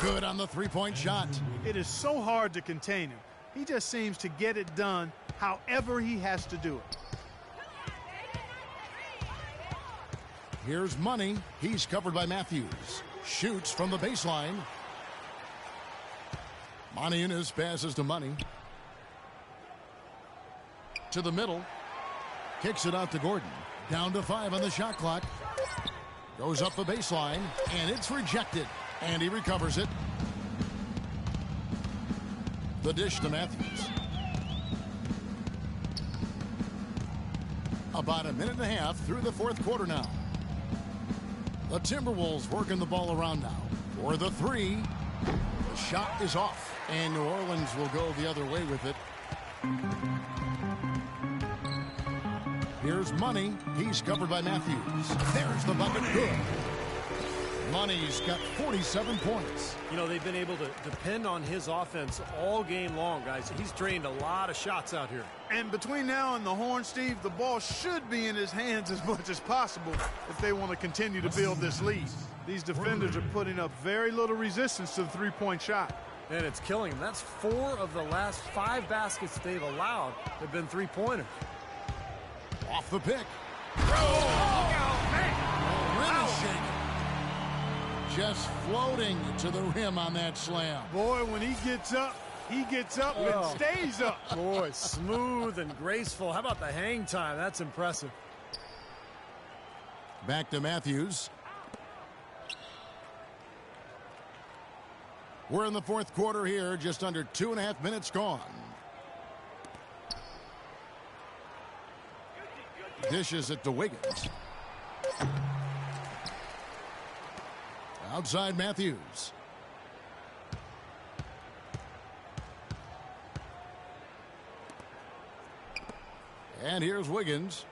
Good on the three-point shot. It is so hard to contain him. He just seems to get it done however he has to do it. Here's Money. He's covered by Matthews. Shoots from the baseline. Montejunas passes to Money. To the middle. Kicks it out to Gordon. Down to 5 on the shot clock. Goes up the baseline, and it's rejected. And he recovers it. The dish to Matthews. About a minute and a half through the fourth quarter now. The Timberwolves working the ball around now. For the three. The shot is off. And New Orleans will go the other way with it. Here's Money. He's covered by Matthews. There's the bucket. Good. Money's got 47 points. You know, they've been able to depend on his offense all game long, guys. He's drained a lot of shots out here. And between now and the horn, Steve, the ball should be in his hands as much as possible if they want to continue to build this lead. These defenders are putting up very little resistance to the three-point shot. And it's killing them. That's 4 of the last 5 baskets they've allowed have been three-pointers. Off the pick. Oh, man. Rim is shaking. Just floating to the rim on that slam. Boy, when he gets up and stays up. Boy, smooth and graceful. How about the hang time? That's impressive. Back to Matthews. We're in the fourth quarter here, just under 2.5 minutes gone. Dishes it to Wiggins. Outside Matthews. And here's Wiggins.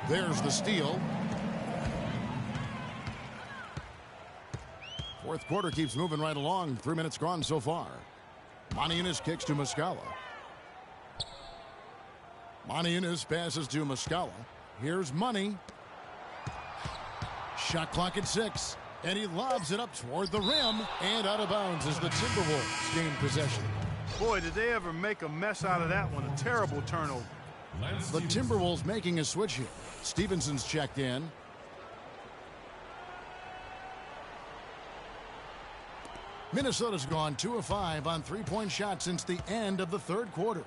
There's the steal. Fourth quarter keeps moving right along. 3 minutes gone so far. Money kicks to Muscala. Money passes to Muscala. Here's Money. Shot clock at 6. And he lobs it up toward the rim. And out of bounds as the Timberwolves gain possession. Boy, did they ever make a mess out of that one. A terrible turnover. The Timberwolves making a switch here. Stevenson's checked in. Minnesota's gone 2 of 5 on three-point shots since the end of the third quarter.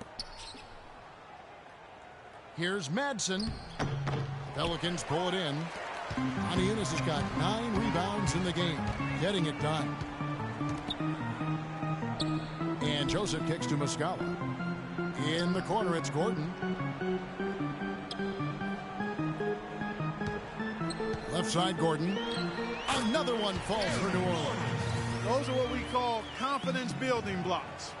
Here's Madsen. Pelicans pull it in. Montiunas has got 9 rebounds in the game, getting it done. And Joseph kicks to Muscala. In the corner, it's Gordon. Left side, Gordon. Another one falls for New Orleans. Those are what we call confidence building blocks.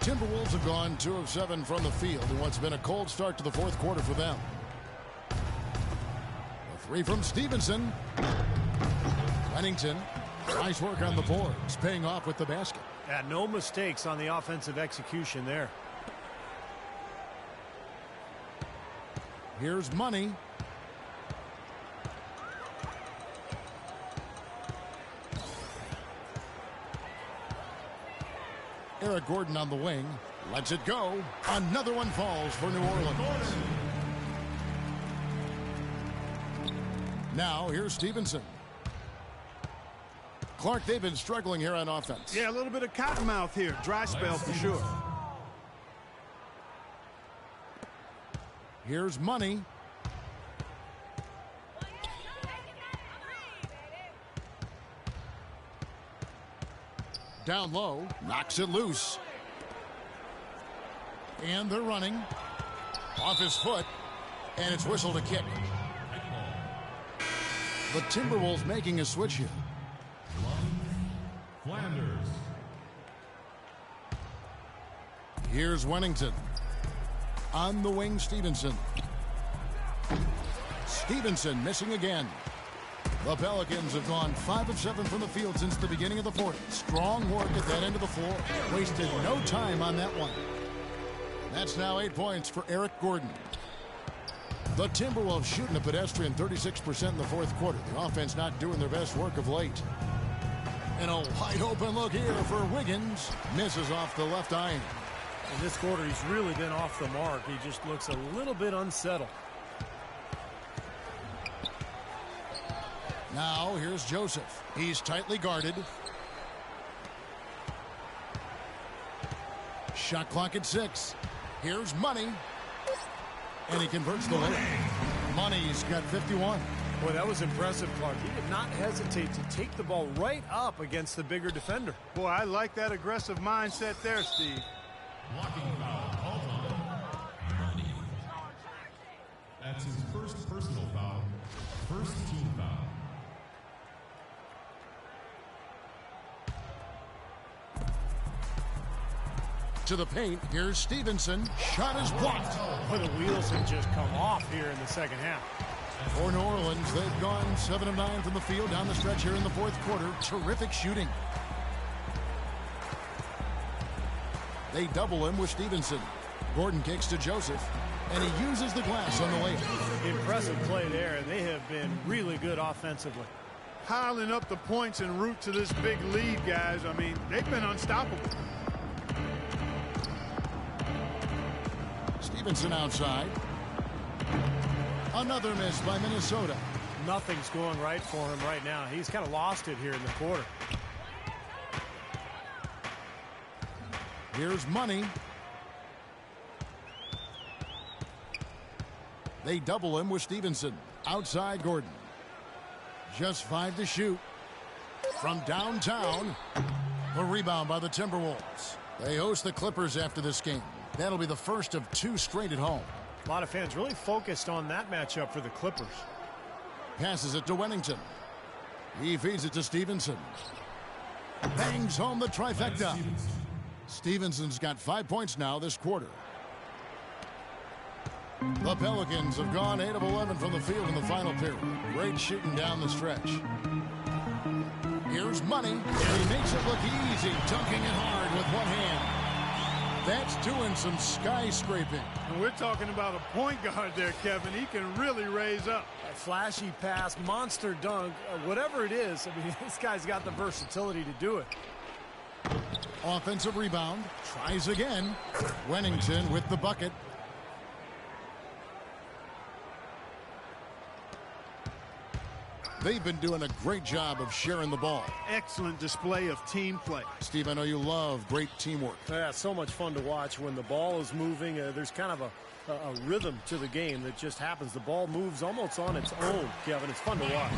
Timberwolves have gone 2 of 7 from the field in what's been a cold start to the fourth quarter for them. A 3 from Stevenson. Pennington. Nice work on the boards, paying off with the basket. Yeah, no mistakes on the offensive execution there. Here's Money. Eric Gordon on the wing. Lets it go. Another one falls for New Orleans. Now, here's Stevenson. Clark, they've been struggling here on offense. Yeah, a little bit of cottonmouth here. Dry spell for sure. Here's Money. Down low, knocks it loose. And they're running. Off his foot, and it's whistled a kick. The Timberwolves making a switch here. Flanders. Here's Wennington. On the wing, Stevenson. Stevenson missing again. The Pelicans have gone 5 of 7 from the field since the beginning of the fourth. Strong work at that end of the floor. Wasted no time on that one. That's now 8 points for Eric Gordon. The Timberwolves shooting a pedestrian 36% in the fourth quarter. The offense not doing their best work of late. And a wide open look here for Wiggins. Misses off the left iron. In this quarter, he's really been off the mark. He just looks a little bit unsettled. Now, here's Joseph. He's tightly guarded. Shot clock at 6. Here's Money. And he converts the layup. Money's got 51. Boy, that was impressive, Clark. He did not hesitate to take the ball right up against the bigger defender. Boy, I like that aggressive mindset there, Steve. Blocking foul. That's his first personal foul. First team foul. To the paint, here's Stevenson. Shot is blocked. Boy, the wheels have just come off here in the second half. For New Orleans, they've gone 7 of 9 from the field down the stretch here in the fourth quarter. Terrific shooting. They double him with Stevenson. Gordon kicks to Joseph, and he uses the glass on the layup. Impressive play there, and they have been really good offensively. Piling up the points en route to this big lead, guys. I mean, they've been unstoppable. Stevenson outside. Another miss by Minnesota. Nothing's going right for him right now. He's kind of lost it here in the quarter. Here's Money. They double him with Stevenson. Outside Gordon. Just 5 to shoot. From downtown. A rebound by the Timberwolves. They host the Clippers after this game. That'll be the first of 2 straight at home. A lot of fans really focused on that matchup for the Clippers. Passes it to Wennington. He feeds it to Stevenson. Bangs home the trifecta. Stevenson's got 5 points now this quarter. The Pelicans have gone 8 of 11 from the field in the final period. Great shooting down the stretch. Here's Money. And he makes it look easy, dunking it hard with one hand. That's doing some skyscraping. And we're talking about a point guard there, Kevin. He can really raise up. A flashy pass, monster dunk, whatever it is. I mean, this guy's got the versatility to do it. Offensive rebound. Tries again. Wennington with the bucket. They've been doing a great job of sharing the ball. Excellent display of team play. Steve, I know you love great teamwork. Yeah, so much fun to watch when the ball is moving. There's kind of a rhythm to the game that just happens. The ball moves almost on its own, Kevin. It's fun to watch.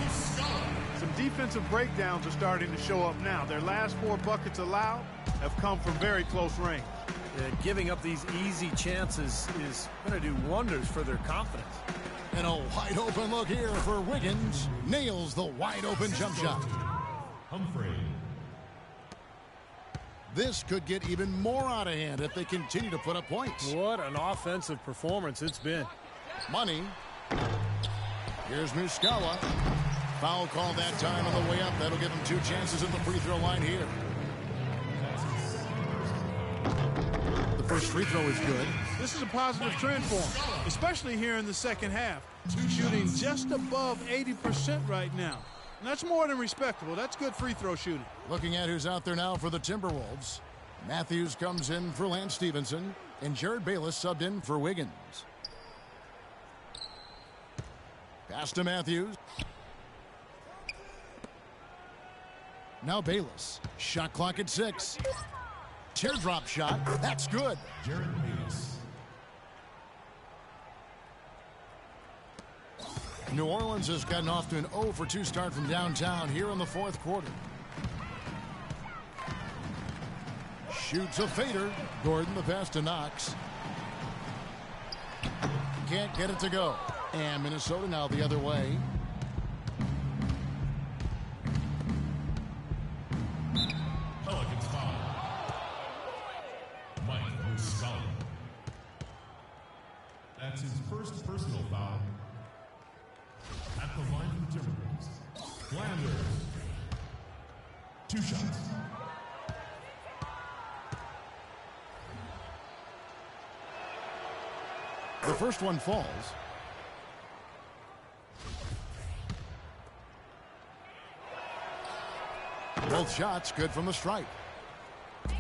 Some defensive breakdowns are starting to show up now. Their last 4 buckets allowed have come from very close range. Giving up these easy chances is going to do wonders for their confidence. And a wide open look here for Wiggins. Nails the wide open jump shot. Humphrey. This could get even more out of hand if they continue to put up points. What an offensive performance it's been. Money. Here's Muscala. Foul call that time on the way up. That'll give him 2 chances at the free throw line here. The first free throw is good. This is a positive trend for him, especially here in the second half. Shooting just above 80% right now. And that's more than respectable. That's good free throw shooting. Looking at who's out there now for the Timberwolves. Matthews comes in for Lance Stevenson, and Jared Bayless subbed in for Wiggins. Pass to Matthews. Now Bayless. Shot clock at 6. Teardrop shot. That's good. Jared Bayless. New Orleans has gotten off to an 0 for 2 start from downtown here in the fourth quarter. Shoots a fader. Gordon the pass to Knox. Can't get it to go. And Minnesota now the other way. Pelicans foul. Mike Muscala. That's his first personal foul. At the line for the Timberwolves. Flanders. 2 shots. The first one falls. Both shots good from the stripe. The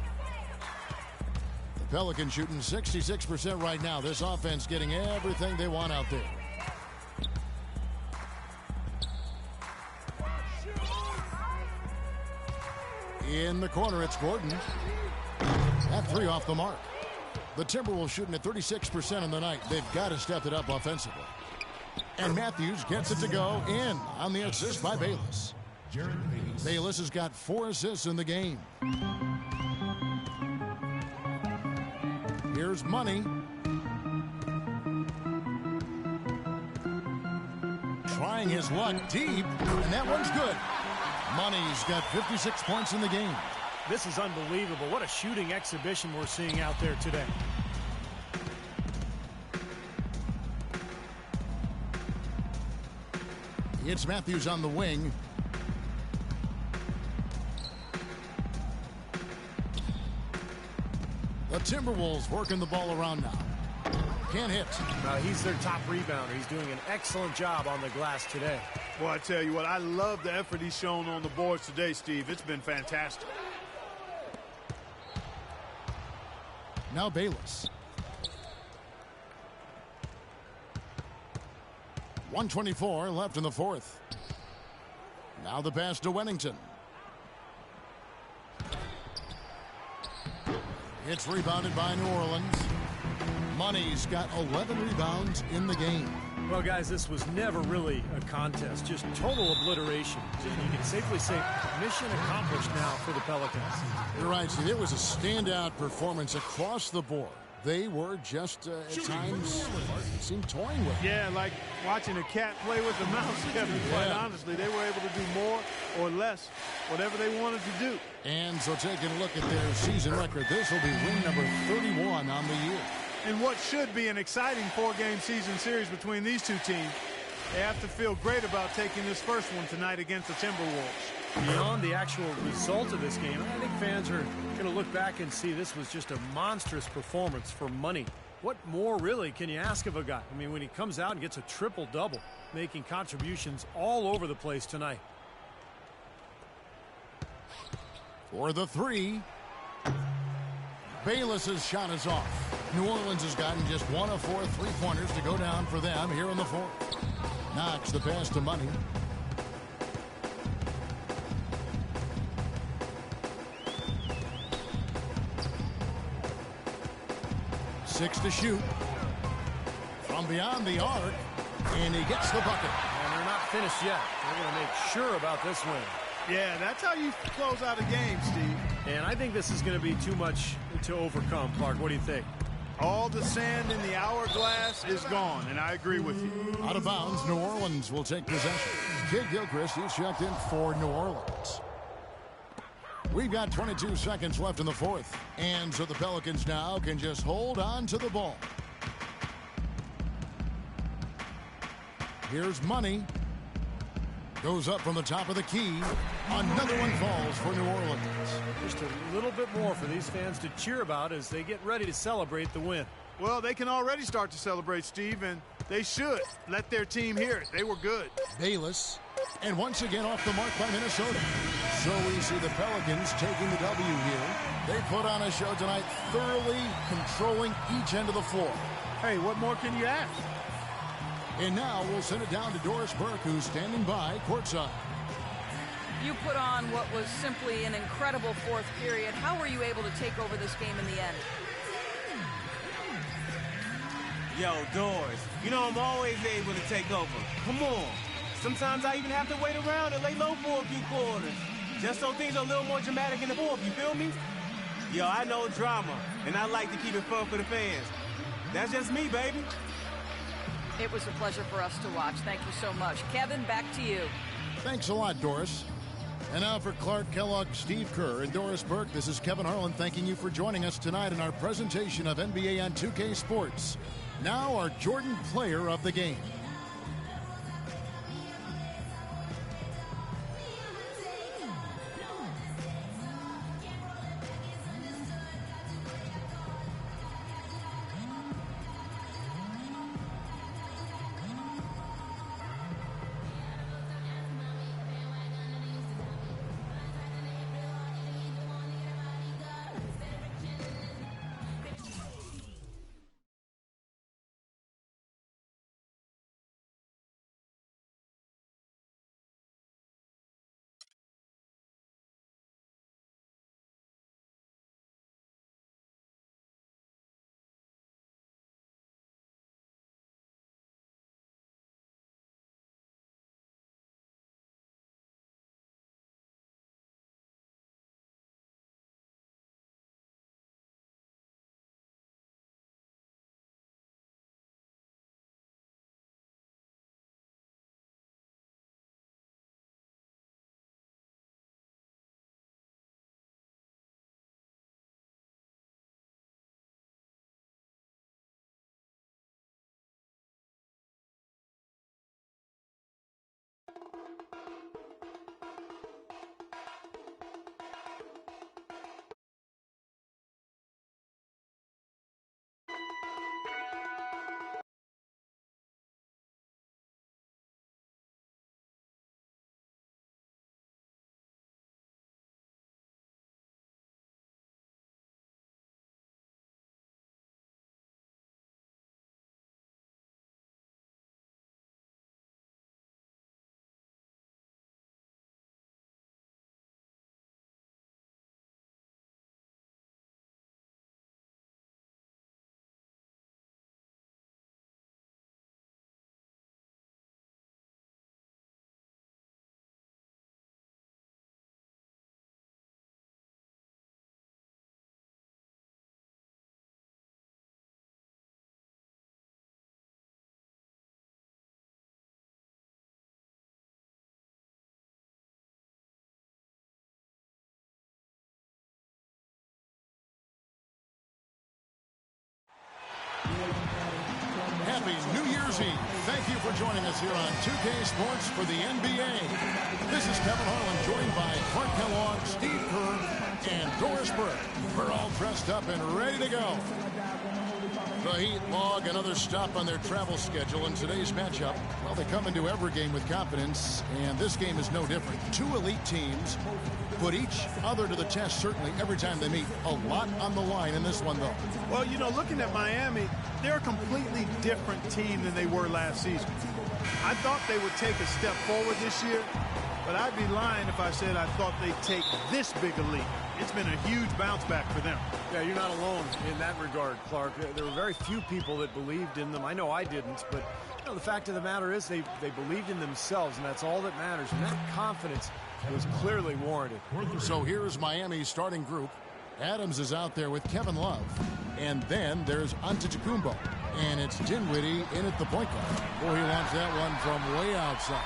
Pelicans shooting 66% right now. This offense getting everything they want out there. In the corner, it's Gordon. That 3 off the mark. The Timberwolves shooting at 36% on the night. They've got to step it up offensively. And Matthews gets it to go in on the assist by Bayless. Jared Bayless. Bayless has got 4 assists in the game. Here's Money. trying his luck deep, and that one's good. Money's got 56 points in the game. This is unbelievable. What a shooting exhibition we're seeing out there today. It's Matthews on the wing. The Timberwolves working the ball around now. Can't hit. He's their top rebounder. He's doing an excellent job on the glass today. Well, I tell you what, I love the effort he's shown on the boards today, Steve. It's been fantastic. Now Bayless. 1:24 left in the fourth. Now the pass to Wennington. It's rebounded by New Orleans. Money's got 11 rebounds in the game. Well, guys, this was never really a contest. Just total obliteration. You can safely say mission accomplished now for the Pelicans. You're right, Steve. It was a standout performance across the board. They were just, at times, seemed toying with it. Yeah, like watching a cat play with a mouse, Kevin. Quite honestly, they were able to do more or less, whatever they wanted to do. And so taking a look at their season record, this will be win number 31 on the year. In what should be an exciting four-game season series between these two teams, they have to feel great about taking this first one tonight against the Timberwolves. Beyond the actual result of this game, I think fans are going to look back and see this was just a monstrous performance for Money. What more, really, can you ask of a guy? I mean, when he comes out and gets a triple-double, making contributions all over the place tonight. For the three, Bayless's shot is off. New Orleans has gotten just 1 of 4 three-pointers to go down for them here in the fourth. Knox the pass to Money. Six to shoot. From beyond the arc, and he gets the bucket. And they're not finished yet. They're going to make sure about this win. Yeah, that's how you close out a game, Steve. And I think this is going to be too much to overcome, Clark. What do you think? All the sand in the hourglass is gone, and I agree with you. Out of bounds, New Orleans will take possession. Kid Gilchrist is checked in for New Orleans. We've got 22 seconds left in the fourth. And so the Pelicans now can just hold on to the ball. Here's Money. Goes up from the top of the key. Another one falls for New Orleans. Just a little bit more for these fans to cheer about as they get ready to celebrate the win. Well, they can already start to celebrate, Steve, and they should let their team hear it. They were good. Bayless. And once again off the mark by Minnesota. So we see the Pelicans taking the W here. They put on a show tonight, thoroughly controlling each end of the floor. Hey, what more can you ask? And now we'll send it down to Doris Burke, who's standing by courtside. You put on what was simply an incredible fourth period. How were you able to take over this game in the end? Yo, Doris, you know I'm always able to take over. Come on. Sometimes I even have to wait around and lay low for a few quarters. Just so things are a little more dramatic in the fourth, you feel me? Yo, I know drama, and I like to keep it fun for the fans. That's just me, baby. It was a pleasure for us to watch. Thank you so much. Kevin, back to you. Thanks a lot, Doris. And now for Clark Kellogg, Steve Kerr, and Doris Burke, this is Kevin Harlan thanking you for joining us tonight in our presentation of NBA on 2K Sports. Now our Jordan Player of the Game. Happy New Year's Eve. Thank you for joining us here on 2K Sports for the NBA. This is Kevin Harlan, joined by Clark Kellogg, Steve Kerr, and Doris Burke. We're all dressed up and ready to go. The Heat log another stop on their travel schedule in today's matchup. Well, they come into every game with confidence, and this game is no different. Two elite teams put each other to the test, certainly, every time they meet. A lot on the line in this one, though. Well, you know, looking at Miami, they're a completely different team than they were last season. I thought they would take a step forward this year, but I'd be lying if I said I thought they'd take this big a leap. It's been a huge bounce back for them. Yeah, you're not alone in that regard, Clark. There were very few people that believed in them. I know I didn't, but you know, the fact of the matter is they believed in themselves, and that's all that matters. And that confidence was clearly warranted. So here's Miami's starting group. Adams is out there with Kevin Love. And then there's Antetokounmpo. And it's Dinwiddie in at the point guard. Boy, he launched that one from way outside.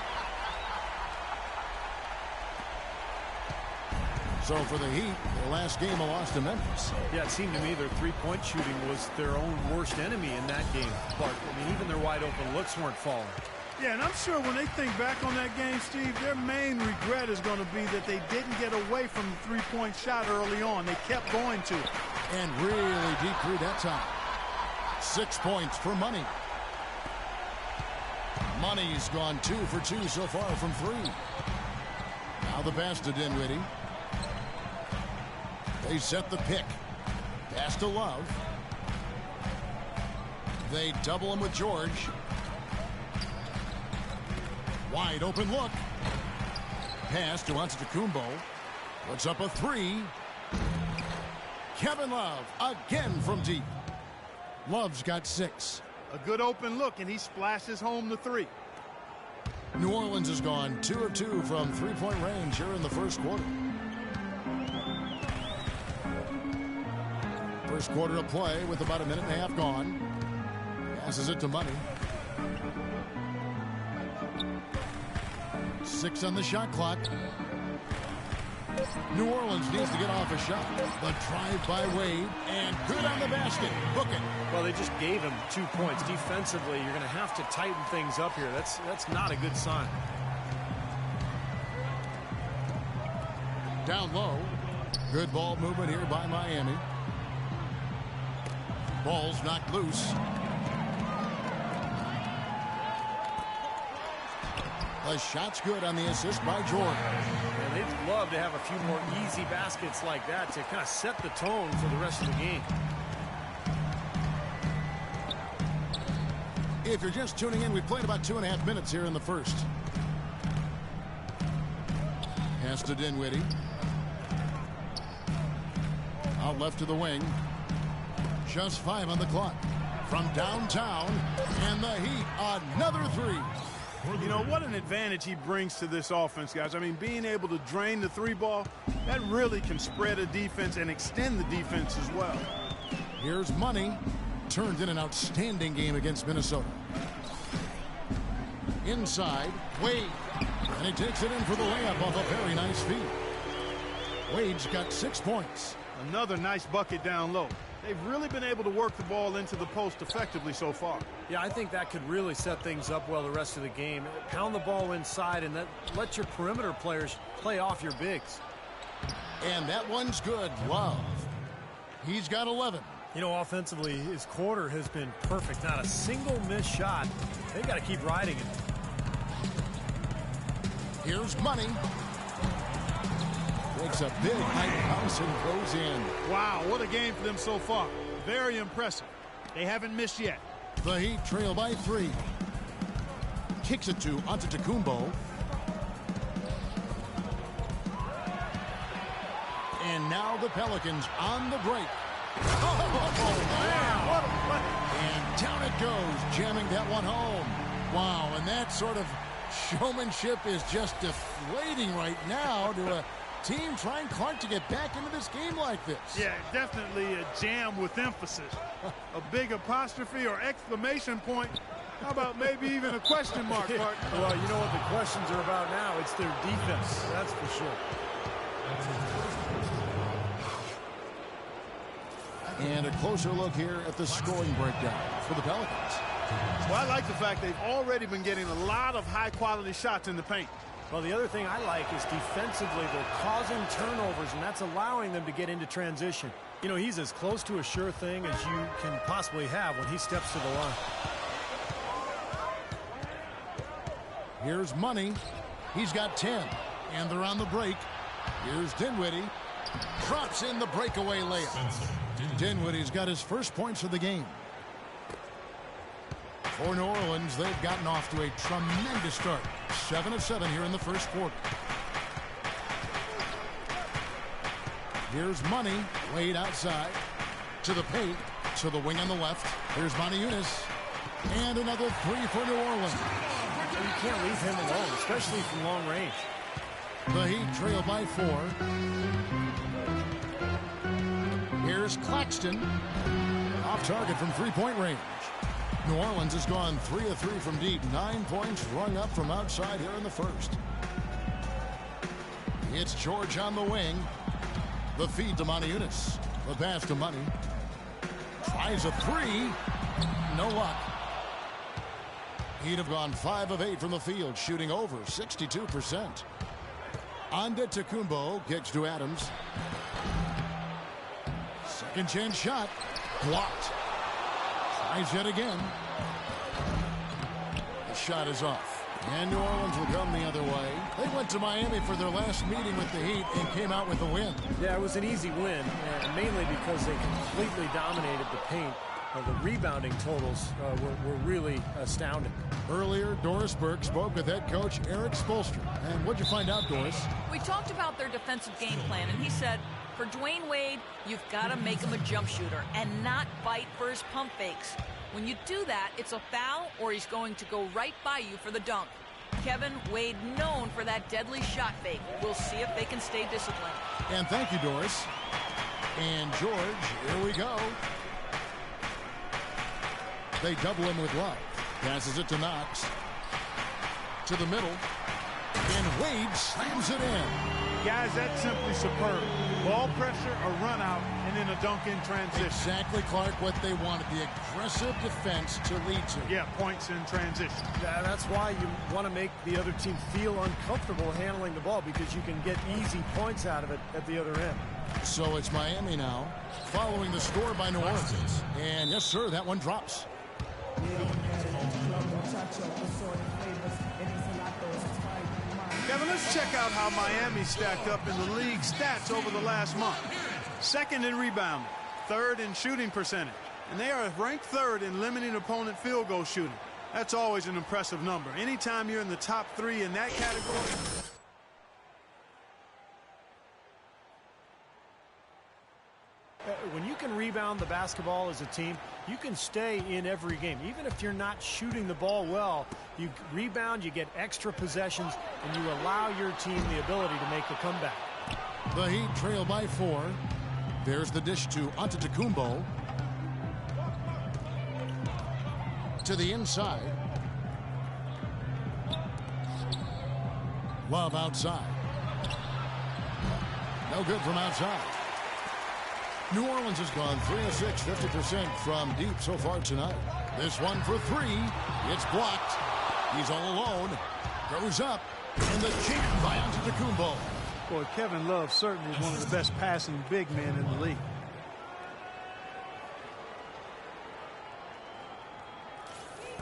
So for the Heat, their last game a loss to Memphis. Yeah, it seemed to me their three-point shooting was their own worst enemy in that game. But, I mean, even their wide-open looks weren't falling. Yeah, and I'm sure when they think back on that game, Steve, their main regret is going to be that they didn't get away from the three-point shot early on. They kept going to it. And really deep through that time. 6 points for Money. Money's gone 2 for 2 so far from 3. Now the pass to Dinwiddie. They set the pick. Pass to Love. They double him with George. Wide open look. Pass to Antetokounmpo. Puts up a 3. Kevin Love again from deep. Love's got 6. A good open look, and he splashes home the 3. New Orleans has gone 2 of 2 from three-point range here in the first quarter. First quarter of play with about a minute and a half gone. Passes it to Money. 6 on the shot clock. New Orleans needs to get off a shot. The drive by Wade, and good on the basket. Book it. Well, they just gave him 2 points. Defensively, you're going to have to tighten things up here. That's not a good sign. Down low. Good ball movement here by Miami. Ball's knocked loose. The shot's good on the assist by Jordan. And they'd love to have a few more easy baskets like that to kind of set the tone for the rest of the game. If you're just tuning in, we've played about 2.5 minutes here in the first. Pass to Dinwiddie. Out left to the wing. Just 5 on the clock. From downtown, and the Heat, another 3. You know, what an advantage he brings to this offense, guys. I mean, being able to drain the 3 ball, that really can spread a defense and extend the defense as well. Here's Money. Turned in an outstanding game against Minnesota. Inside, Wade. And he takes it in for the layup off a very nice feed. Wade's got 6 points. Another nice bucket down low. They've really been able to work the ball into the post effectively so far. Yeah, I think that could really set things up well the rest of the game. Pound the ball inside and let your perimeter players play off your bigs. And that one's good. Love. He's got 11. You know, offensively, his quarter has been perfect. Not a single missed shot. They've got to keep riding it. Here's Money. Takes a big height bounce and goes in. Wow, what a game for them so far. Very impressive. They haven't missed yet. The Heat trail by 3. Kicks it to Antetokounmpo. And now the Pelicans on the break. Oh, wow. And down it goes, jamming that one home. Wow, and that sort of showmanship is just deflating right now to a team trying, Clark, to get back into this game like this. Yeah, definitely a jam with emphasis. A big apostrophe or exclamation point. How about maybe even a question mark, Clark? Well, you know what the questions are about now. It's their defense, that's for sure. And a closer look here at the scoring breakdown for the Pelicans. Well, I like the fact they've already been getting a lot of high-quality shots in the paint. Well, the other thing I like is defensively they're causing turnovers, and that's allowing them to get into transition. You know, he's as close to a sure thing as you can possibly have when he steps to the line. Here's Money. He's got 10, and they're on the break. Here's Dinwiddie. Drops in the breakaway layup. Dinwiddie's got his first points of the game. For New Orleans, they've gotten off to a tremendous start. 7 of 7 here in the first quarter. Here's Money, laid outside. To the paint, to the wing on the left. Here's Montejunas. And another three for New Orleans. You can't leave him alone, especially from long range. The Heat trail by 4. Here's Claxton. Off target from three-point range. New Orleans has gone 3 of 3 from deep. 9 points rung up from outside here in the first. It's George on the wing. The feed to Montejunas. The pass to Money. Tries a three. No luck. He'd have gone 5 of 8 from the field, shooting over 62%. Antetokounmpo kicks to Adams. Second chance shot. Blocked. Tries yet again. The shot is off. And New Orleans will come the other way. They went to Miami for their last meeting with the Heat and came out with a win. Yeah, it was an easy win, mainly because they completely dominated the paint. The rebounding totals were really astounding. Earlier, Doris Burke spoke with head coach Eric Spoelstra. And what'd you find out, Doris? We talked about their defensive game plan, and he said, for Dwayne Wade, you've got to make him a jump shooter and not bite for his pump fakes. When you do that, it's a foul or he's going to go right by you for the dunk. Kevin, Wade known for that deadly shot fake. We'll see if they can stay disciplined. And thank you, Doris. And George, here we go. They double him with Love. Passes it to Knox. To the middle. And Wade slams it in. Guys, that's simply superb. Ball pressure, a run out, and then a dunk in transition. Exactly, Clark, what they wanted. The aggressive defense to lead to. Yeah, points in transition. Yeah, that's why you want to make the other team feel uncomfortable handling the ball, because you can get easy points out of it at the other end. So it's Miami now, following the score by New Orleans. And yes, sir, that one drops. Kevin, let's check out how Miami stacked up in the league stats over the last month. Second in rebounding, third in shooting percentage, and they are ranked third in limiting opponent field goal shooting. That's always an impressive number. Anytime you're in the top 3 in that category. When you can rebound the basketball as a team, you can stay in every game. Even if you're not shooting the ball well, you rebound, you get extra possessions, and you allow your team the ability to make a comeback. The Heat trail by 4. There's the dish to Antetokounmpo. To the inside. Love outside. No good from outside. New Orleans has gone 3 of 6, 50% from deep so far tonight. This one for 3. It's blocked. He's all alone. Goes up. And the jam by Antetokounmpo. Boy, Kevin Love certainly is one of the best passing big men in the league.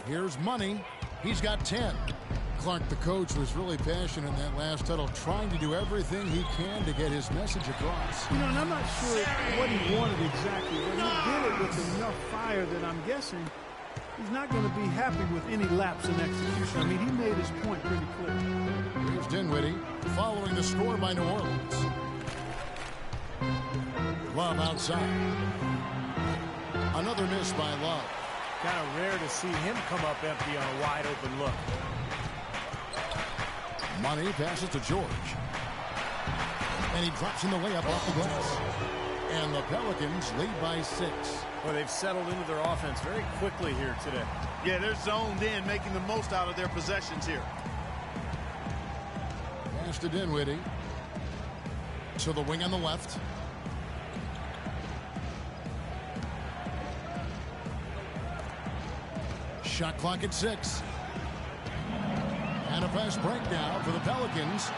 Here's Money. He's got 10. Clark, the coach, was really passionate in that last huddle, trying to do everything he can to get his message across. You know, and I'm not sure what he wanted exactly, but he did it with enough fire that I'm guessing he's not going to be happy with any lapse in execution. I mean, he made his point pretty clear. Here's Dinwiddie, following the score by New Orleans. Love outside. Another miss by Love. Kind of rare to see him come up empty on a wide open look. Money passes to George. And he drops in the layup off the glass. And the Pelicans lead by 6. Well, they've settled into their offense very quickly here today. Yeah, they're zoned in, making the most out of their possessions here. Pass to Dinwiddie. To the wing on the left. Shot clock at 6. And a fast break now for the Pelicans.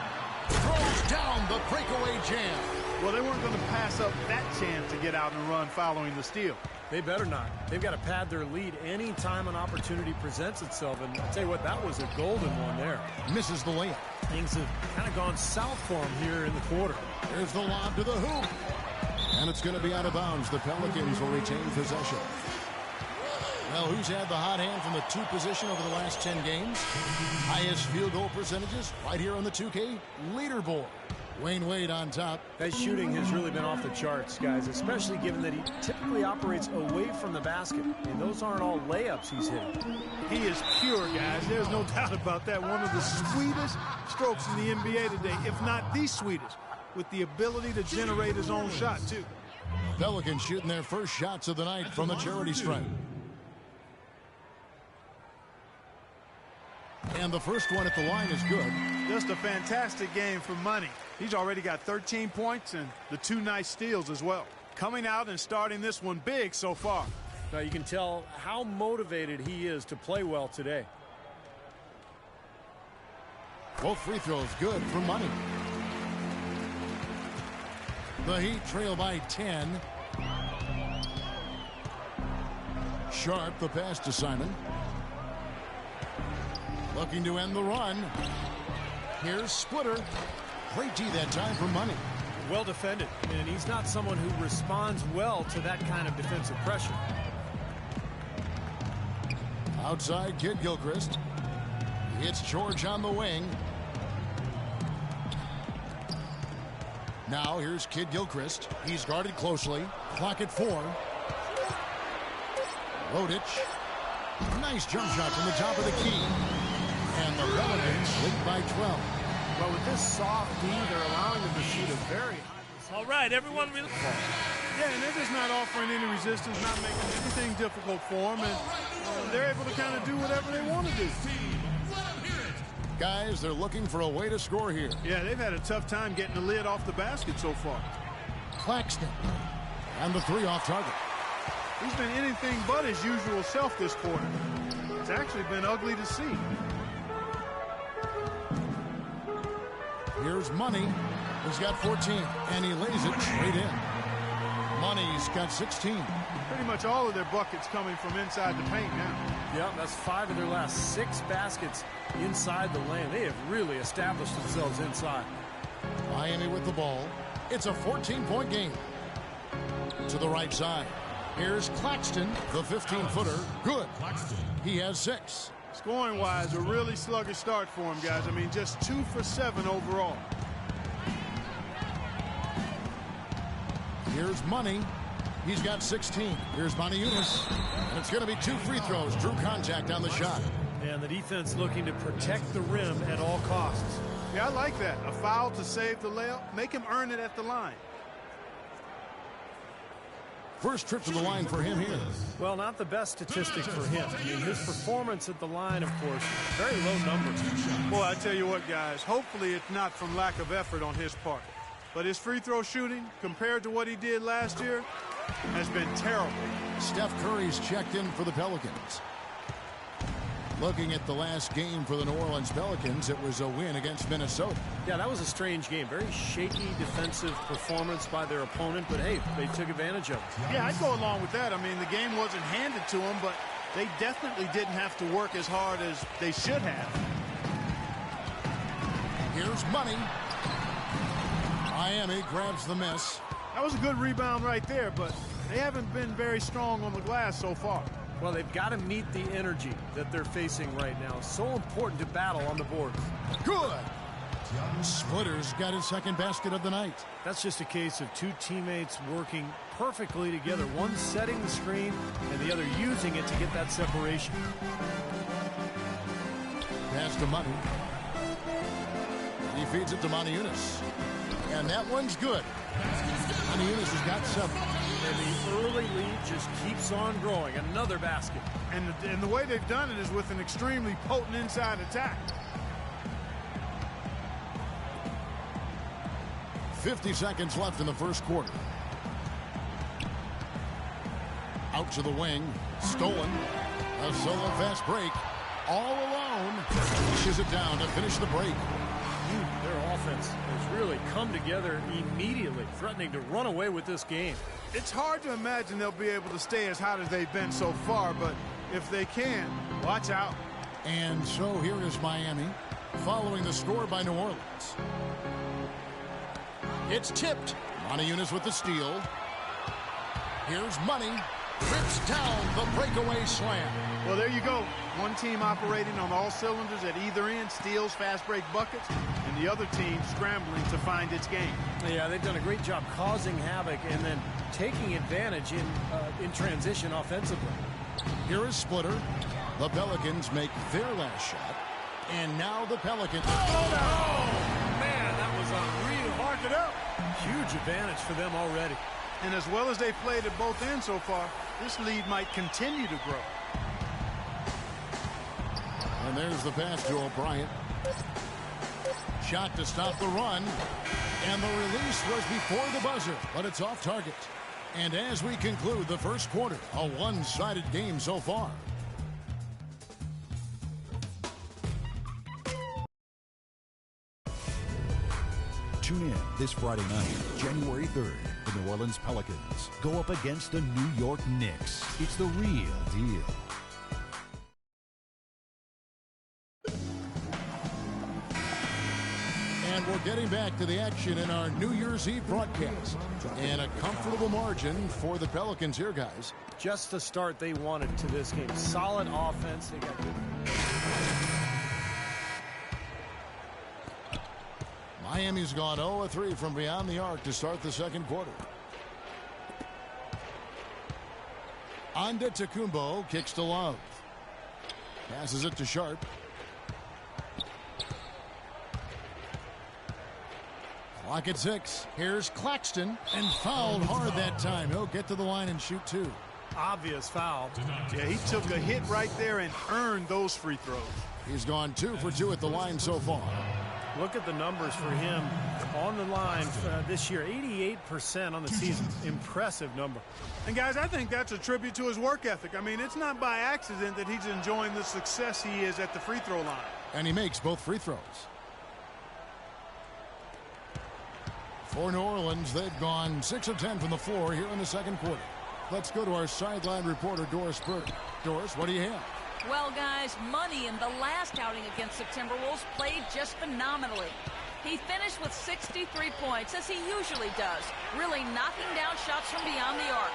Throws down the breakaway jam. Well, they weren't going to pass up that chance to get out and run following the steal. They better not. They've got to pad their lead any time an opportunity presents itself. And I'll tell you what, that was a golden one there. Misses the layup. Things have kind of gone south for him here in the quarter. There's the lob to the hoop. And it's going to be out of bounds. The Pelicans will retain possession. Well, who's had the hot hand from the 2 position over the last 10 games? Highest field goal percentages right here on the 2K leaderboard. Wayne Wade on top. That shooting has really been off the charts, guys, especially given that he typically operates away from the basket. And those aren't all layups he's hitting. He is pure, guys. There's no doubt about that. One of the sweetest strokes in the NBA today, if not the sweetest, with the ability to generate his own shot, too. Pelicans shooting their first shots of the night from the charity stripe. And the first one at the line is good. Just a fantastic game for money. He's already got 13 points and the 2 nice steals as well. Coming out and starting this one big so far. Now you can tell how motivated he is to play well today. Both free throws good for money. The Heat trail by 10. Sharp, the pass to Simon. Looking to end the run. Here's Splitter. Great D that time for money. Well defended, and he's not someone who responds well to that kind of defensive pressure. Outside, Kid Gilchrist. It's George on the wing. Now here's Kid Gilchrist. He's guarded closely. Clock at 4. Rodic. Nice jump shot from the top of the key. And the Pelicans lead by 12. Well, with this soft D, they're allowing them to shoot a very high. All right, everyone. Yeah, and they're just not offering any resistance, not making anything difficult for them, and they're able to kind of do whatever they want to do. Guys, they're looking for a way to score here. Yeah, they've had a tough time getting the lid off the basket so far. Claxton. And the 3 off target. He's been anything but his usual self this quarter. It's actually been ugly to see. Here's Money. He's got 14, and he lays it straight in. Money's got 16. Pretty much all of their buckets coming from inside the paint now. Yep, that's 5 of their last 6 baskets inside the lane. They have really established themselves inside. Miami with the ball. It's a 14-point game. To the right side. Here's Claxton, the 15-footer. Good. He has 6. Scoring-wise, a really sluggish start for him, guys. I mean, just 2 for 7 overall. Here's Money. He's got 16. Here's Moniunas. And it's going to be 2 free throws. Drew contact on the shot. And the defense looking to protect the rim at all costs. Yeah, I like that. A foul to save the layup. Make him earn it at the line. First trip to the line for him here. Well, not the best statistics for him. I mean, his performance at the line, of course, very low numbers. Boy, I tell you what, guys, hopefully it's not from lack of effort on his part. But his free throw shooting, compared to what he did last year, has been terrible. Steph Curry's checked in for the Pelicans. Looking at the last game for the New Orleans Pelicans, it was a win against Minnesota. Yeah, that was a strange game. Very shaky defensive performance by their opponent, but hey, they took advantage of it. Yeah, I'd go along with that. I mean, the game wasn't handed to them, but they definitely didn't have to work as hard as they should have. Here's Money. Miami grabs the miss. That was a good rebound right there, but they haven't been very strong on the glass so far. Well, they've got to meet the energy that they're facing right now. So important to battle on the boards. Good. Splitter's got his second basket of the night. That's just a case of 2 teammates working perfectly together. One setting the screen and the other using it to get that separation. Pass to Money. He feeds it to Moniunas. And that one's good. Moniunas has got 7. And the early lead just keeps on growing. Another basket. And the way they've done it is with an extremely potent inside attack. 50 seconds left in the first quarter. Out to the wing. Stolen. A solo fast break. All alone. Pushes it down to finish the break. Their offense has really come together immediately, threatening to run away with this game. It's hard to imagine they'll be able to stay as hot as they've been so far, but if they can, watch out. And so here is Miami, following the score by New Orleans. It's tipped. Moneyunas with the steal. Here's Money. Rips down the breakaway slam. Well, there you go. One team operating on all cylinders at either end, steals, fast break buckets, and the other team scrambling to find its game. Yeah, they've done a great job causing havoc and then taking advantage in transition offensively. Here is Splitter. The Pelicans make their last shot. And now the Pelicans. Oh, man, that was unreal. Mark it up. Huge advantage for them already. And as well as they've played at both ends so far, this lead might continue to grow. And there's the pass to O'Brien. Shot to stop the run. And the release was before the buzzer, but it's off target. And as we conclude the first quarter, a one-sided game so far. Tune in this Friday night, January 3rd. The New Orleans Pelicans go up against the New York Knicks. It's the real deal. And we're getting back to the action in our New Year's Eve broadcast. And a comfortable margin for the Pelicans here, guys. Just the start they wanted to this game. Solid offense. They got good. Miami's gone 0-3 from beyond the arc to start the second quarter. Antetokounmpo kicks to Love. Passes it to Sharp. Clock at 6. Here's Claxton. And fouled hard that time. He'll get to the line and shoot two. Obvious foul. Yeah, he took a hit right there and earned those free throws. He's gone 2 for 2 at the line so far. Look at the numbers for him on the line this year. 88% on the season. Impressive number. And, guys, I think that's a tribute to his work ethic. I mean, it's not by accident that he's enjoying the success he is at the free throw line. And he makes both free throws. For New Orleans, they've gone 6 of 10 from the floor here in the second quarter. Let's go to our sideline reporter, Doris Burke. Doris, what do you have? Well, guys, Money in the last outing against the Timberwolves played just phenomenally. He finished with 63 points, as he usually does, really knocking down shots from beyond the arc.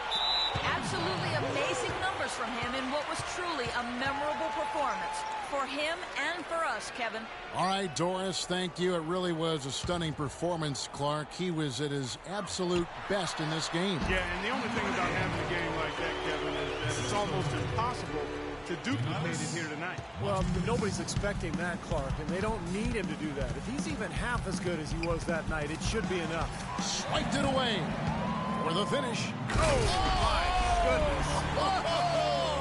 Absolutely amazing numbers from him in what was truly a memorable performance for him and for us, Kevin. All right, Doris, thank you. It really was a stunning performance, Clark. He was at his absolute best in this game. Yeah, and the only thing about having a game like that, Kevin, is that it's almost impossible to duplicate it here tonight. Well, nobody's expecting that, Clark, and they don't need him to do that. If he's even half as good as he was that night, it should be enough. Swiped it away for the finish. Oh, my goodness.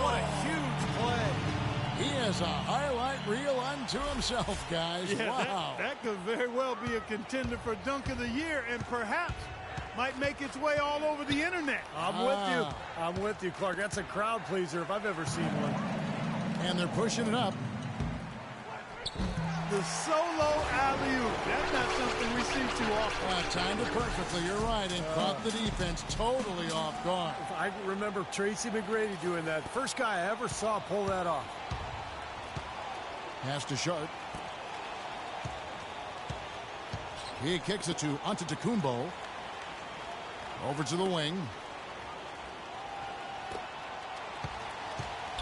What a huge play. He has a highlight reel unto himself, guys. Yeah, wow. That could very well be a contender for Dunk of the Year and perhaps might make its way all over the internet. I'm with you. I'm with you, Clark. That's a crowd pleaser if I've ever seen one. And they're pushing it up. The solo alley-oop. That's not something we see too often. Timed it perfectly. You're right. And caught the defense totally off guard. I remember Tracy McGrady doing that. First guy I ever saw pull that off. Pass to Sharp. He kicks it to Antetokounmpo. Over to the wing.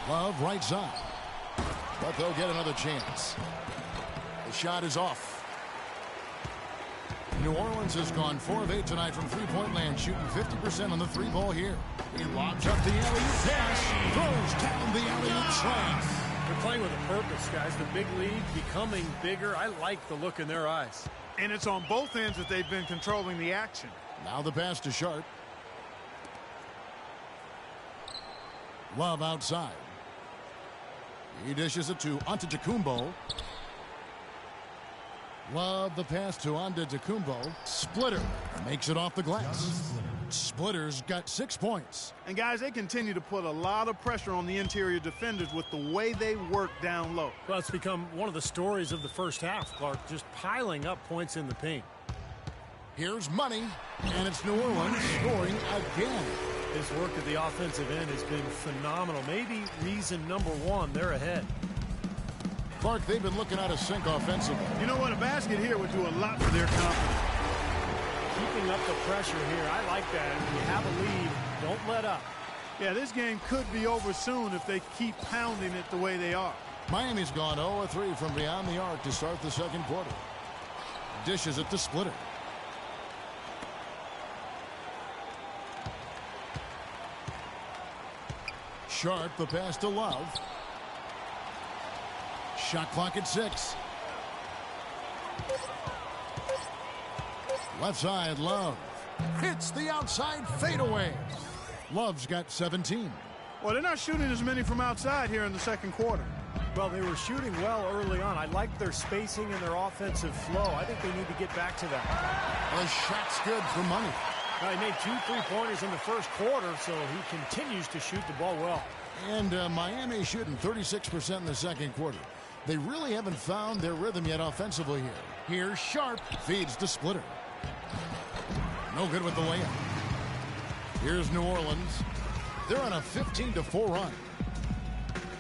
Love right side. But they'll get another chance. The shot is off. New Orleans has gone 4 of 8 tonight from three-point land, shooting 50% on the three ball here. He lobs up the alley-oop pass, throws down the alley-oop slam. They're playing with a purpose, guys. The big league becoming bigger. I like the look in their eyes. And it's on both ends that they've been controlling the action. Now the pass to Sharp. Love outside. He dishes it to Antetokounmpo. Love the pass to Antetokounmpo. Splitter makes it off the glass. Splitter's got 6 points. And guys, they continue to put a lot of pressure on the interior defenders with the way they work down low. Well, it's become one of the stories of the first half, Clark, just piling up points in the paint. Here's Money, and it's New Orleans scoring again. His work at the offensive end has been phenomenal. Maybe reason number one, they're ahead. Clark, they've been looking out of sync offensively. You know what? A basket here would do a lot for their confidence. Keeping up the pressure here, I like that. When you have a lead, don't let up. Yeah, this game could be over soon if they keep pounding it the way they are. Miami's gone 0-3 from beyond the arc to start the second quarter. Dishes it to Splitter. Sharp, the pass to Love. Shot clock at 6. Left side, Love. Hits the outside fadeaway. Love's got 17. Well, they're not shooting as many from outside here in the second quarter. Well, they were shooting well early on. I like their spacing and their offensive flow. I think they need to get back to that. The shot's good for Money. Now, he made 2 3-pointers in the first quarter, so he continues to shoot the ball well. And Miami shooting 36% in the second quarter. They really haven't found their rhythm yet offensively here. Here's Sharp, feeds to Splitter. No good with the layup. Here's New Orleans. They're on a 15-4 run.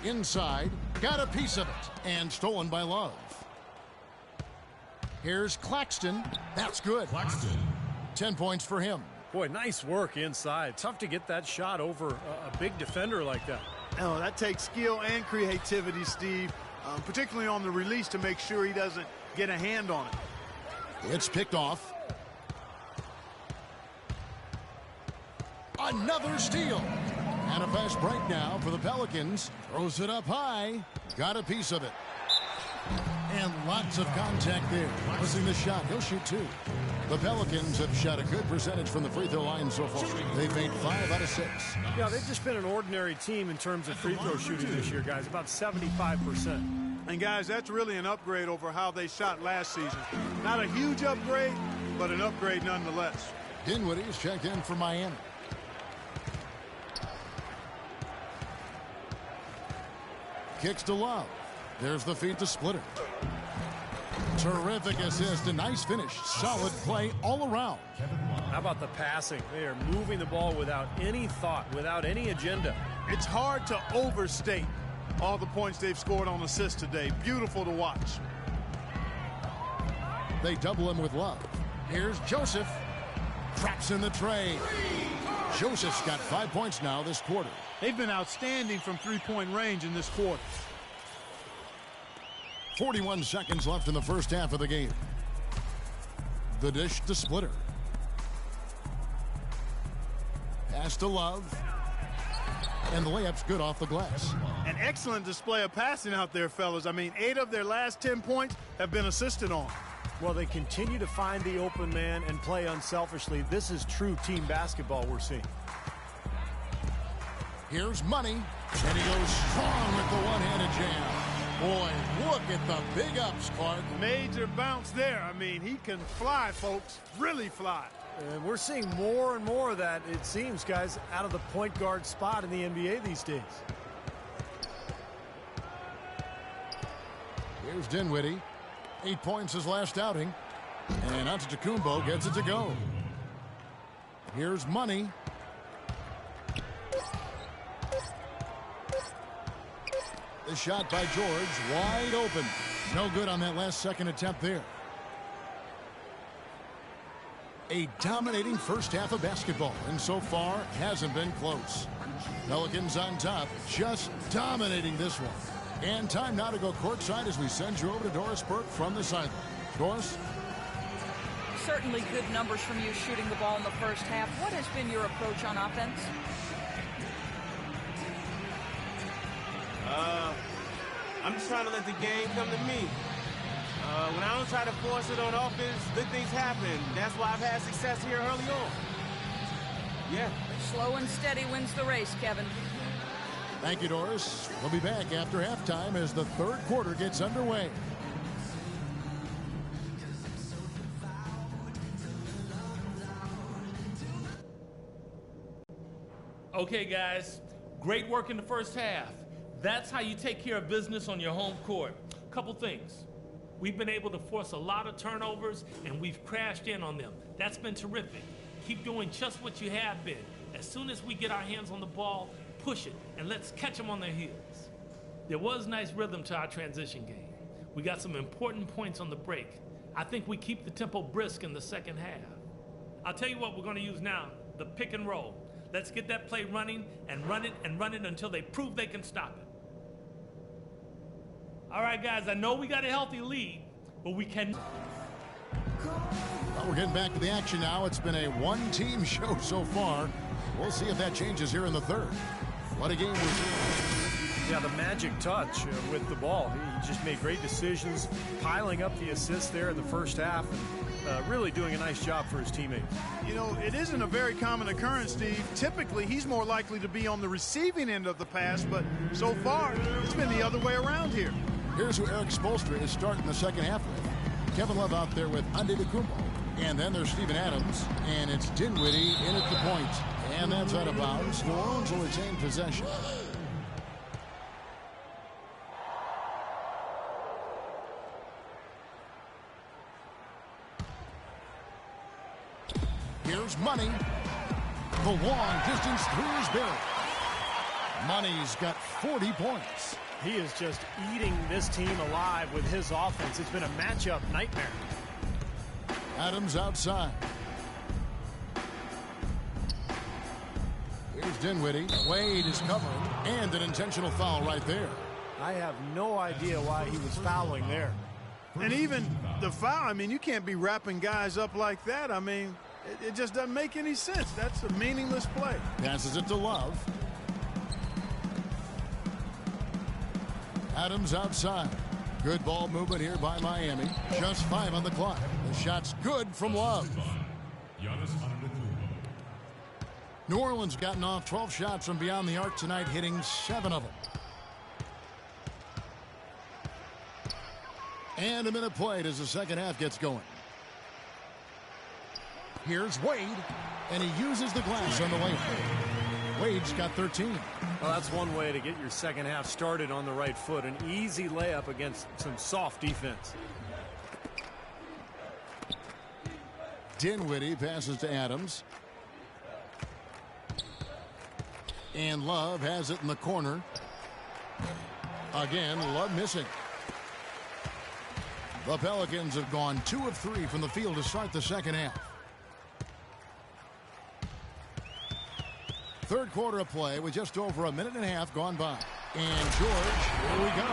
Inside, got a piece of it, and stolen by Love. Here's Claxton. That's good. Claxton. 10 points for him. Boy, nice work inside. Tough to get that shot over a big defender like that. Oh, that takes skill and creativity, Steve, particularly on the release to make sure he doesn't get a hand on it. It's picked off. Another steal. And a fast break now for the Pelicans. Throws it up high. Got a piece of it. And lots of contact there. Missing the shot. He'll shoot 2. The Pelicans have shot a good percentage from the free throw line so far. They've made 5 out of 6. Yeah, they've just been an ordinary team in terms of free throw shooting this year, guys. About 75%. And, guys, that's really an upgrade over how they shot last season. Not a huge upgrade, but an upgrade nonetheless. Dinwiddie's checked in for Miami. Kicks to Love. There's the feed to Splitter. Terrific assist, a nice finish. Solid play all around. How about the passing? They are moving the ball without any thought, without any agenda. It's hard to overstate all the points they've scored on assists today. Beautiful to watch. They double him with Love. Here's Joseph. Traps in the tray. Joseph's got 5 points now this quarter. They've been outstanding from three-point range in this quarter. 41 seconds left in the first half of the game. The dish to Splitter. Pass to Love. And the layup's good off the glass. An excellent display of passing out there, fellas. I mean, 8 of their last 10 points have been assisted on. Well, they continue to find the open man and play unselfishly. This is true team basketball we're seeing. Here's Money, and he goes strong with the one-handed jam. Boy, look at the big ups, Clark. Major bounce there. I mean, he can fly, folks. Really fly. And we're seeing more and more of that, it seems, guys, out of the point guard spot in the NBA these days. Here's Dinwiddie. 8 points his last outing. And Antetokounmpo gets it to go. Here's Money. The shot by George, wide open. No good on that last second attempt there. A dominating first half of basketball, and so far hasn't been close. Pelicans on top, just dominating this one. And time now to go courtside as we send you over to Doris Burke from the sideline. Doris? Certainly good numbers from you shooting the ball in the first half. What has been your approach on offense? I'm just trying to let the game come to me. When I don't try to force it on offense, good things happen. That's why I've had success here early on. Yeah. Slow and steady wins the race, Kevin. Thank you, Doris. We'll be back after halftime as the third quarter gets underway. Okay, guys, great work in the first half. That's how you take care of business on your home court. Couple things. We've been able to force a lot of turnovers, and we've crashed in on them. That's been terrific. Keep doing just what you have been. As soon as we get our hands on the ball, push it, and let's catch them on their heels. There was nice rhythm to our transition game. We got some important points on the break. I think we keep the tempo brisk in the second half. I'll tell you what we're going to use now, the pick and roll. Let's get that play running and run it until they prove they can stop it. All right, guys, I know we got a healthy lead, but we can... Well, we're getting back to the action now. It's been a one-team show so far. We'll see if that changes here in the third. What a game we're seeing. Yeah, the magic touch with the ball. He just made great decisions, piling up the assists there in the first half, and really doing a nice job for his teammates. You know, it isn't a very common occurrence, Steve. Typically, he's more likely to be on the receiving end of the pass, but so far, it's been the other way around here. Here's who Eric Spoelstra is starting the second half with. Kevin Love out there with Antetokounmpo. And then there's Steven Adams, and it's Dinwiddie in at the point. And that's out of bounds. New Orleans will retain possession. Here's Money. The long distance three is buried. Money's got 40 points. He is just eating this team alive with his offense. It's been a matchup nightmare. Adams outside. Here's Dinwiddie. Wade is covered. And an intentional foul right there. I have no idea why he was fouling there. And even the foul, I mean, you can't be wrapping guys up like that. I mean, it just doesn't make any sense. That's a meaningless play. Passes it to Love. Adams outside. Good ball movement here by Miami. Just 5 on the clock. The shot's good from Love. New Orleans gotten off 12 shots from beyond the arc tonight, hitting 7 of them. And a minute played as the second half gets going. Here's Wade, and he uses the glass on the layup. Wade's got 13. Well, that's one way to get your second half started on the right foot. An easy layup against some soft defense. Dinwiddie passes to Adams. And Love has it in the corner. Again, Love missing. The Pelicans have gone 2 of 3 from the field to start the second half. Third quarter of play with just over a minute and a half gone by. And George, here we go.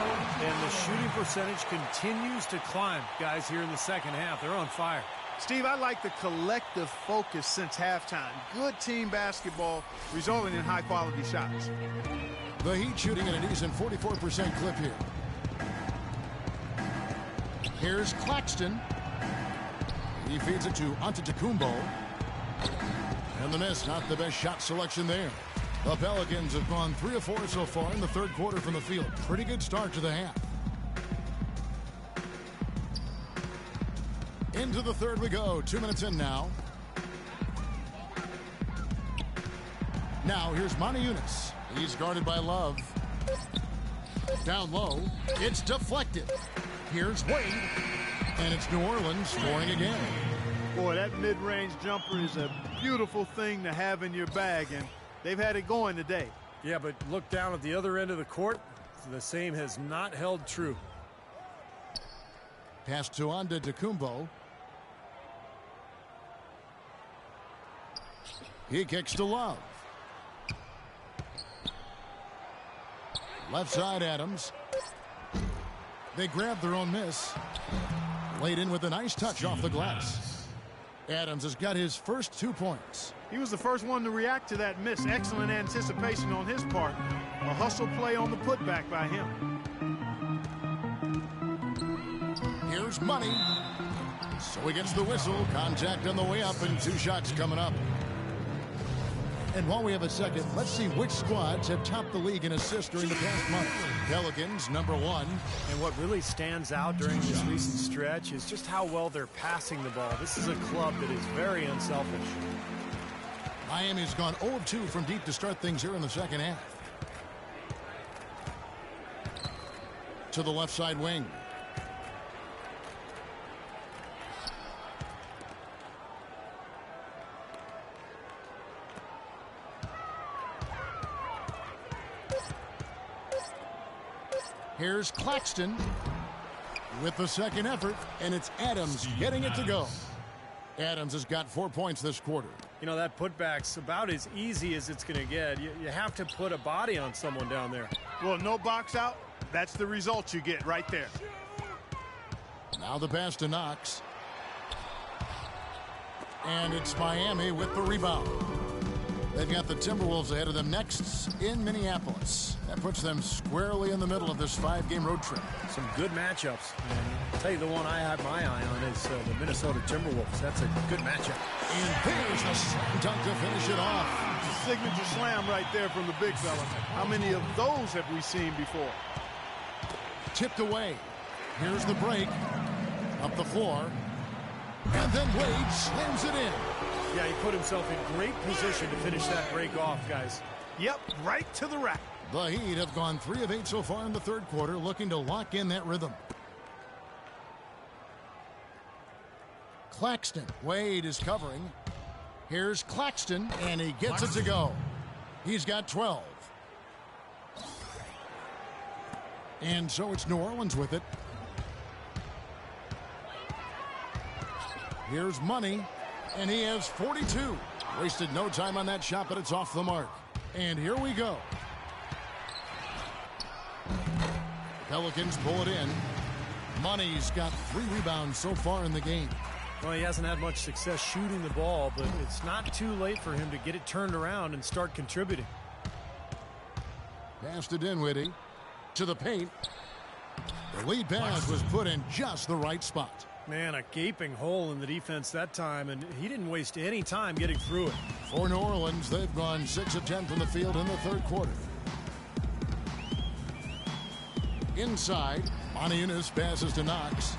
And the shooting percentage continues to climb, guys, here in the second half. They're on fire. Steve, I like the collective focus since halftime. Good team basketball resulting in high-quality shots. The Heat shooting at a decent 44% clip here. Here's Claxton. He feeds it to Antetokounmpo. And the miss, not the best shot selection there. The Pelicans have gone 3 of 4 so far in the third quarter from the field. Pretty good start to the half. Into the third we go. 2 minutes in now. Now here's Monty Eunice. He's guarded by Love. Down low. It's deflected. Here's Wade. And it's New Orleans scoring again. Boy, that mid-range jumper is a beautiful thing to have in your bag, and they've had it going today. Yeah, but look down at the other end of the court. The same has not held true. Pass to Antetokounmpo. He kicks to Love. Left side Adams. They grab their own miss. Laid in with a nice touch off the glass. Adams has got his first 2 points. He was the first one to react to that miss. Excellent anticipation on his part. A hustle play on the putback by him. Here's Money. So he gets the whistle. Contact on the way up and 2 shots coming up. And while we have a second, let's see which squads have topped the league in assists during the past month. Pelicans, number 1. And what really stands out during this recent stretch is just how well they're passing the ball. This is a club that is very unselfish. Miami's gone 0 of 2 from deep to start things here in the second half. To the left side wing. Here's Claxton with the second effort, and it's Adams getting it to go. Adams has got 4 points this quarter. You know, that putback's about as easy as it's going to get. You have to put a body on someone down there. Well, no box out. That's the result you get right there. Now the pass to Knox. And it's Miami with the rebound. They've got the Timberwolves ahead of them next in Minneapolis. That puts them squarely in the middle of this 5-game road trip. Some good matchups. And I'll tell you the one I have my eye on is the Minnesota Timberwolves. That's a good matchup. And here's the slam dunk to finish it off. It's a signature slam right there from the big fella. How many of those have we seen before? Tipped away. Here's the break. Up the floor. And then Wade slams it in. Yeah, he put himself in great position to finish that break off, guys. Yep, right to the rack. The Heat have gone 3 of 8 so far in the third quarter, looking to lock in that rhythm. Claxton. Wade is covering. Here's Claxton, and he gets it to go. He's got 12. And so it's New Orleans with it. Here's Money, and he has 42. Wasted no time on that shot, but it's off the mark. And here we go. Pelicans pull it in. Money's got 3 rebounds so far in the game. Well, he hasn't had much success shooting the ball, but it's not too late for him to get it turned around and start contributing. Pass to Dinwiddie. To the paint. The lead pass was put in just the right spot. Man, a gaping hole in the defense that time, and he didn't waste any time getting through it. For New Orleans, they've gone 6 of 10 from the field in the third quarter. Inside, Moniunas passes to Knox.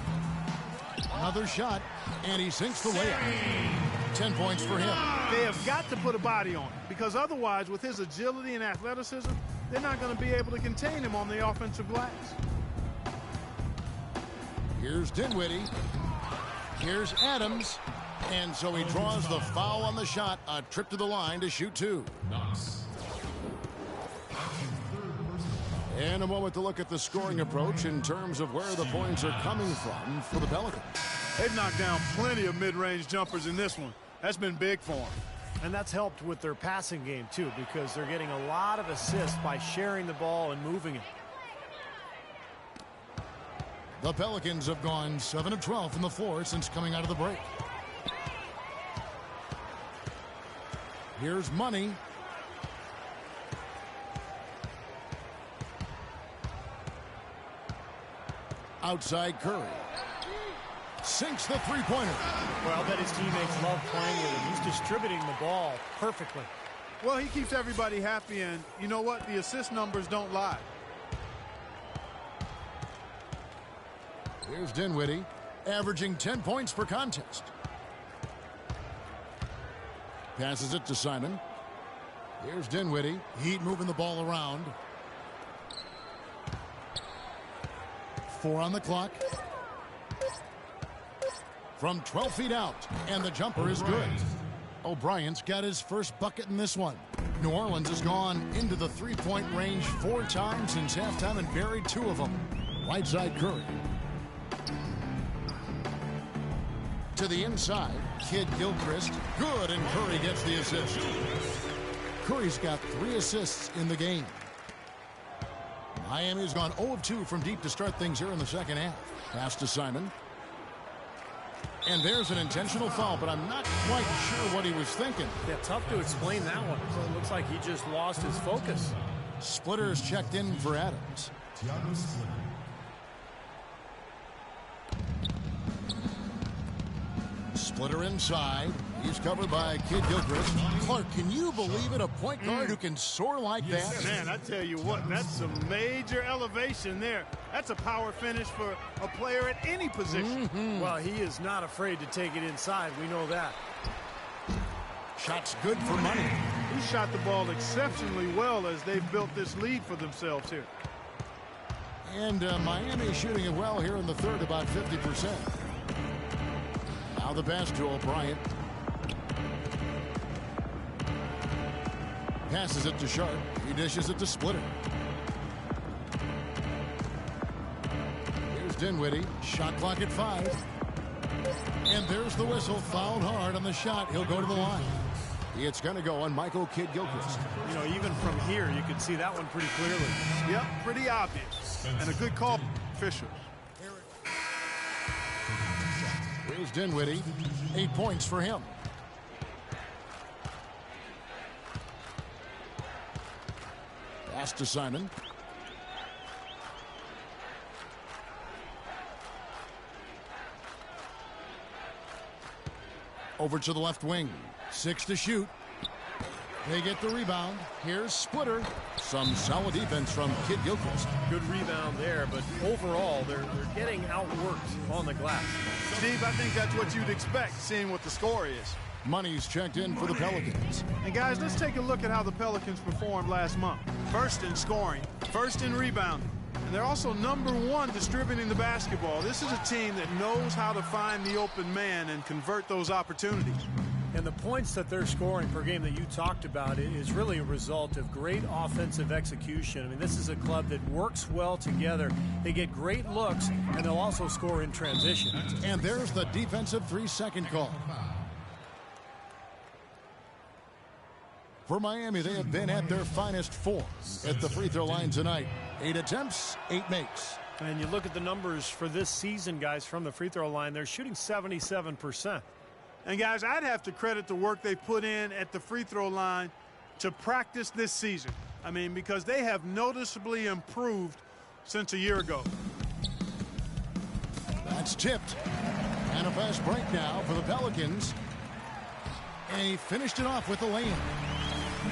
Another shot, and he sinks the layup. 10 points for him. They have got to put a body on him, because otherwise, with his agility and athleticism, they're not going to be able to contain him on the offensive glass. Here's Dinwiddie. Here's Adams. And so he draws the foul on the shot. A trip to the line to shoot 2. Knox. And a moment to look at the scoring approach in terms of where the points are coming from for the Pelicans. They've knocked down plenty of mid-range jumpers in this one. That's been big for them. And that's helped with their passing game, too, because they're getting a lot of assists by sharing the ball and moving it. The Pelicans have gone 7 of 12 from the floor since coming out of the break. Here's Money. Outside Curry. Sinks the three-pointer. Well, I bet his teammates love playing with him. He's distributing the ball perfectly. Well, he keeps everybody happy, and you know what? The assist numbers don't lie. Here's Dinwiddie, averaging 10 points per contest. Passes it to Simon. Here's Dinwiddie. Heat moving the ball around. 4 on the clock. From 12 feet out, and the jumper is good. O'Brien's got his first bucket in this one. New Orleans has gone into the three-point range 4 times since halftime and buried 2 of them. Right side Curry. To the inside, Kid Gilchrist. Good, and Curry gets the assist. Curry's got 3 assists in the game. Miami's gone 0 of 2 from deep to start things here in the second half. Pass to Simon. And there's an intentional foul, but I'm not quite sure what he was thinking. Yeah, tough to explain that one. It looks like he just lost his focus. Splitter's checked in for Adams. Thiago Splitter. Splitter inside. He's covered by Kid Gilchrist. Clark, can you believe it? A point guard who can soar like that? Man, I tell you what, that's some major elevation there. That's a power finish for a player at any position. Well, he is not afraid to take it inside. We know that. Shot's good for money. He shot the ball exceptionally well as they've built this lead for themselves here. And Miami shooting it well here in the third, about 50%. Now the pass to O'Brien. Passes it to Sharp. He dishes it to Splitter. Here's Dinwiddie. Shot clock at 5. And there's the whistle. Fouled hard on the shot. He'll go to the line. It's going to go on Michael Kidd-Gilchrist. You know, even from here, you can see that one pretty clearly. Yep, pretty obvious. And a good call, officials. Here's Dinwiddie. 8 points for him. Pass to Simon. Over to the left wing. 6 to shoot. They get the rebound. Here's Splitter. Some solid defense from Kidd-Gilchrist. Good rebound there, but overall, they're getting outworked on the glass. Steve, I think that's what you'd expect, seeing what the score is. Money's checked in for the Pelicans. And guys, let's take a look at how the Pelicans performed last month. First in scoring, first in rebounding. And they're also #1 distributing the basketball. This is a team that knows how to find the open man and convert those opportunities. And the points that they're scoring per game that you talked about is really a result of great offensive execution. I mean, this is a club that works well together. They get great looks, and they'll also score in transition. And there's the defensive 3-second call. For Miami, they have been at their finest form at the free throw line tonight. 8 attempts, 8 makes. And you look at the numbers for this season, guys, from the free throw line, they're shooting 77%. And guys, I'd have to credit the work they put in at the free throw line to practice this season. I mean, because they have noticeably improved since a year ago. That's tipped. And a fast break now for the Pelicans. And he finished it off with the lay-in.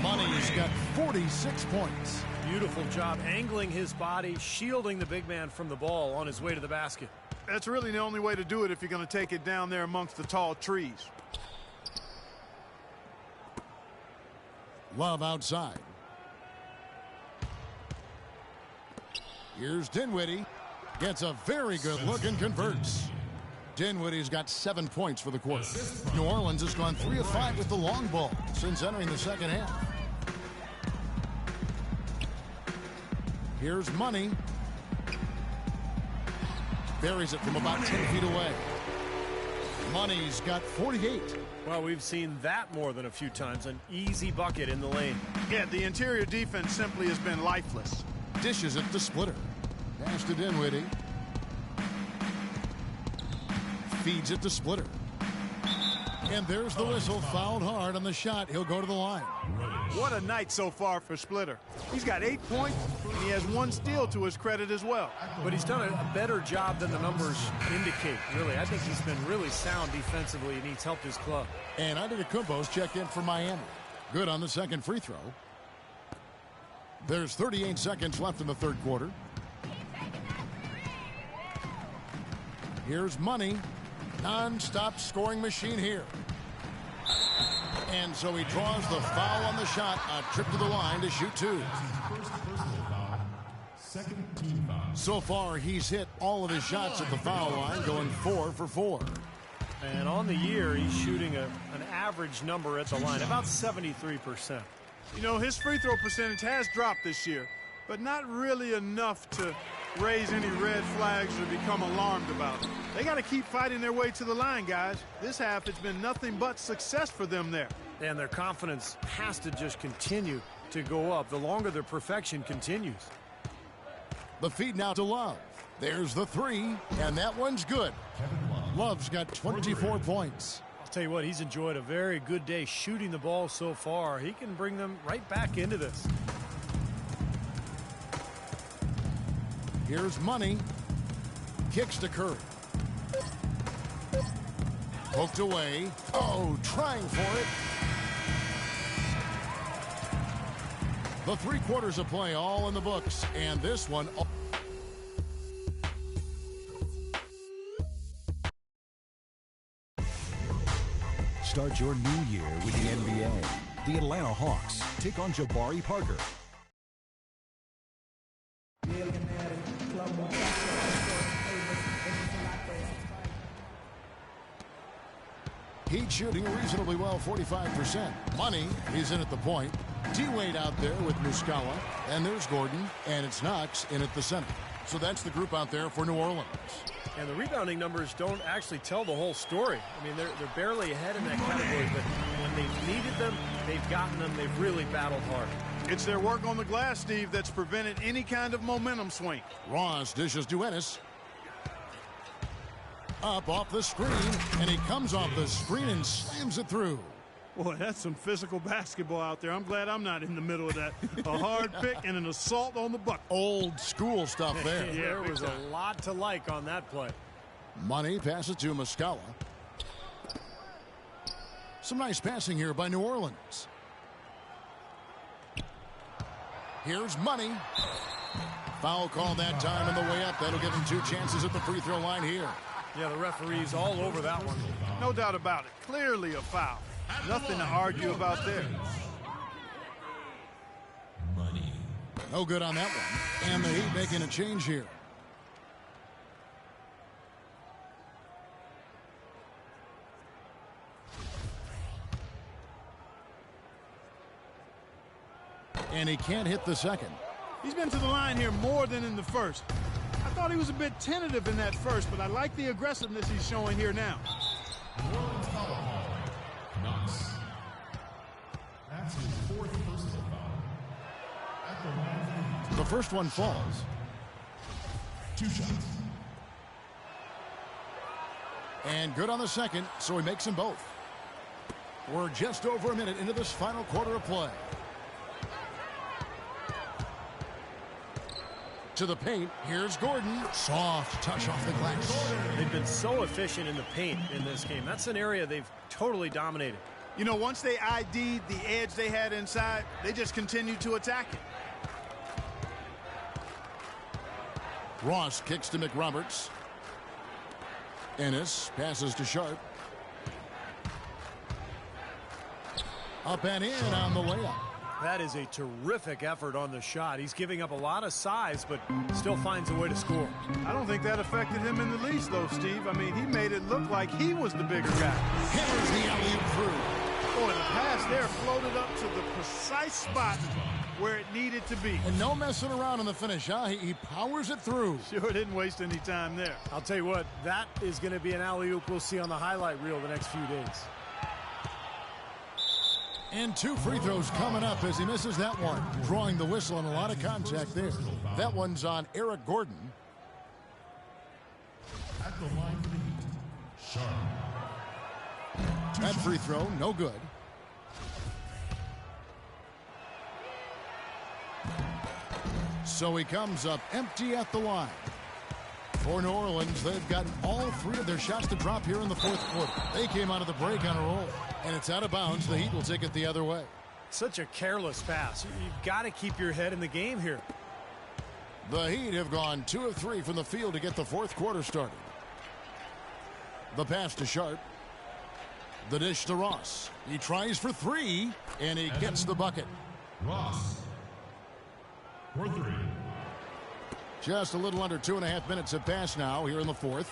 Money's got 46 points. Beautiful job angling his body, shielding the big man from the ball on his way to the basket. That's really the only way to do it if you're going to take it down there amongst the tall trees. Love outside. Here's Dinwiddie. Gets a very good look and converts. Dinwiddie's got 7 points for the quarter. New Orleans has gone 3 of 5 with the long ball since entering the second half. Here's Money. Buries it from about 10 feet away. Money's got 48. Well, we've seen that more than a few times. An easy bucket in the lane. Yeah, the interior defense simply has been lifeless. Dishes it to Splitter. Pass to Dinwiddie. Feeds it to Splitter. And there's the whistle. Fouled hard on the shot. He'll go to the line. What a night so far for Splitter. He's got 8 points, and he has 1 steal to his credit as well. But he's done a better job than the numbers indicate, really. I think he's been really sound defensively, and he's helped his club. And Antetokounmpo's checked in for Miami. Good on the second free throw. There's 38 seconds left in the third quarter. Here's Money. Non-stop scoring machine here. And so he draws the foul on the shot. A trip to the line to shoot 2. Second team foul. So far, he's hit all of his shots at the foul line, going 4 for 4. And on the year, he's shooting an average number at the line, about 73%. You know, his free throw percentage has dropped this year, but not really enough to raise any red flags or become alarmed about it. They got to keep fighting their way to the line, guys. This half, it's been nothing but success for them there. And their confidence has to just continue to go up the longer their perfection continues. The feed now to Love. There's the 3, and that one's good. Love's got 24 points. I'll tell you what, he's enjoyed a very good day shooting the ball so far. He can bring them right back into this. Here's Money. Kicks to Curry. Poked away. Oh, trying for it. The 3 quarters of play all in the books, and this one. Start your new year with the NBA. The Atlanta Hawks take on Jabari Parker. Heat shooting reasonably well, 45%. Money, he's in at the point. D-Wade out there with Muscala. And there's Gordon. And it's Knox in at the center. So that's the group out there for New Orleans. And the rebounding numbers don't actually tell the whole story. I mean, they're barely ahead in that category, but when they've needed them, they've gotten them. They've really battled hard. It's their work on the glass, Steve, that's prevented any kind of momentum swing. Ross dishes to Ennis. Up off the screen, and he comes off the screen and slams it through. Boy, that's some physical basketball out there. I'm glad I'm not in the middle of that. A hard pick and an assault on the bucket. Old school stuff there. Yeah, there was a lot to like on that play. Money passes to Muscala. Some nice passing here by New Orleans. Here's Money. Foul call that time on the way up. That'll give him 2 chances at the free throw line here. Yeah, the referee's all over that one. No doubt about it. Clearly a foul. Nothing to argue about there. Money. No good on that one. And the Heat making a change here. And he can't hit the second. He's been to the line here more than in the first. I thought he was a bit tentative in that first, but I like the aggressiveness he's showing here now. New Orleans foul call. Knox. That's his 4th personal foul. At the line for the Heat. The first one falls. 2 shots. And good on the second, so he makes them both. We're just over a minute into this final quarter of play. To the paint, here's Gordon. Soft touch off the glass. They've been so efficient in the paint in this game. That's an area they've totally dominated. You know, once they ID'd the edge they had inside, they just continued to attack it. Ross kicks to McRoberts. Ennis passes to Sharp. Up and in on the layup. That is a terrific effort on the shot. He's giving up a lot of size, but still finds a way to score. I don't think that affected him in the least, though, Steve. I mean, he made it look like he was the bigger guy. Hammers the alley-oop through. Boy, the pass there floated up to the precise spot where it needed to be. And no messing around in the finish, huh? He powers it through. Sure didn't waste any time there. I'll tell you what, that is going to be an alley-oop we'll see on the highlight reel the next few days. And 2 free throws coming up as he misses that one. Drawing the whistle and a lot of contact there. That one's on Eric Gordon. At the line for the Heat. Sharp. That free throw, no good. So he comes up empty at the line. For New Orleans, they've gotten all 3 of their shots to drop here in the 4th quarter. They came out of the break on a roll. And it's out of bounds. The Heat will take it the other way. Such a careless pass. You've got to keep your head in the game here. The Heat have gone 2 of 3 from the field to get the 4th quarter started. The pass to Sharp. The dish to Ross. He tries for 3, and he gets the bucket. Ross. For 3. Just a little under 2.5 minutes have passed now here in the 4th.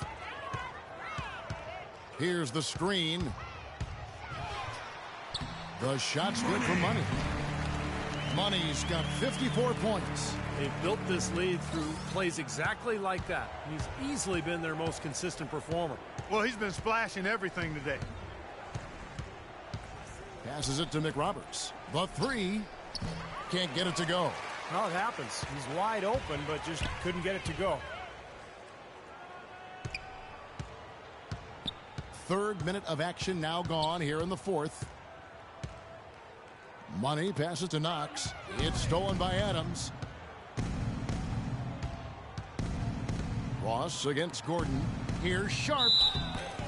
Here's the screen. The shot's good for Money. Money's got 54 points. They've built this lead through plays exactly like that. He's easily been their most consistent performer. Well, he's been splashing everything today. Passes it to McRoberts. The 3. Can't get it to go. Well, it happens. He's wide open, but just couldn't get it to go. 3rd minute of action now gone here in the 4th. Money passes to Knox. It's stolen by Adams. Ross against Gordon. Here's Sharp.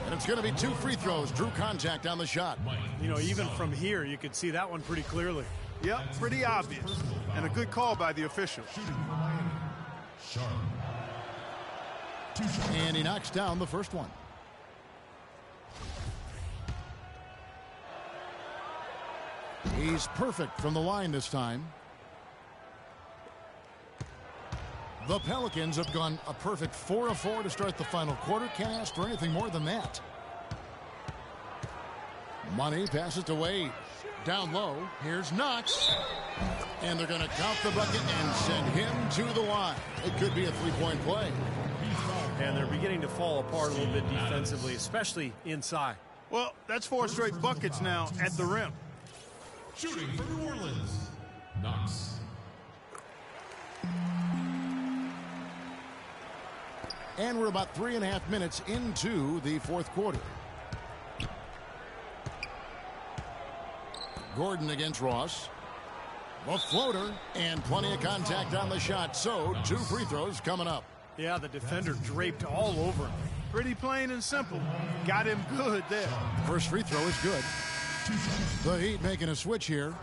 And it's going to be 2 free throws. Drew contact on the shot. You know, even from here, you could see that one pretty clearly. Yep, pretty obvious. And a good call by the official. Shooting for Miami. Sharp. 2 shots. And he knocks down the first one. He's perfect from the line this time. The Pelicans have gone a perfect 4 of 4 to start the final quarter. Can't ask for anything more than that. Money passes to Wade. Down low, here's Knox. And they're going to count the bucket and send him to the line. It could be a three-point play. And they're beginning to fall apart a little bit defensively, especially inside. Well, that's 4 straight buckets now at the rim. Shooting for New Orleans, Knox. And we're about 3.5 minutes into the fourth quarter. Gordon against Ross. A floater and plenty of contact on the shot. So 2 free throws coming up. Yeah, the defender draped all over him. Pretty plain and simple. Got him good there. First free throw is good. The Heat making a switch here.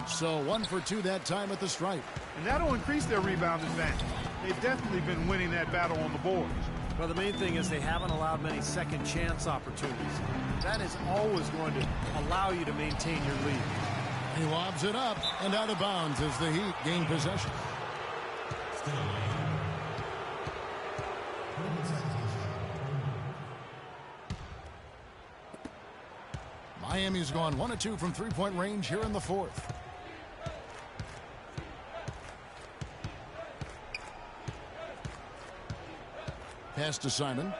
So 1 for 2 that time at the stripe. And that'll increase their rebound advantage. They've definitely been winning that battle on the boards. Well, the main thing is they haven't allowed many second chance opportunities. That is always going to allow you to maintain your lead. He lobs it up and out of bounds as the Heat gain possession. Miami's gone 1 of 2 from three-point range here in the fourth. Pass to Simon.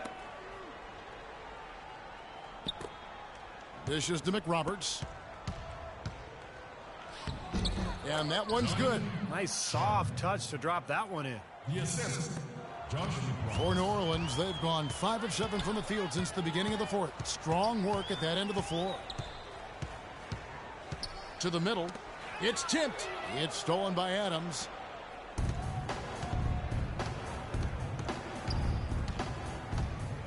Dishes to McRoberts. And that one's good. Nice soft touch to drop that one in. The assist, Josh McRoberts. For New Orleans, they've gone 5 of 7 from the field since the beginning of the fourth. Strong work at that end of the floor. To the middle. It's tipped. It's stolen by Adams.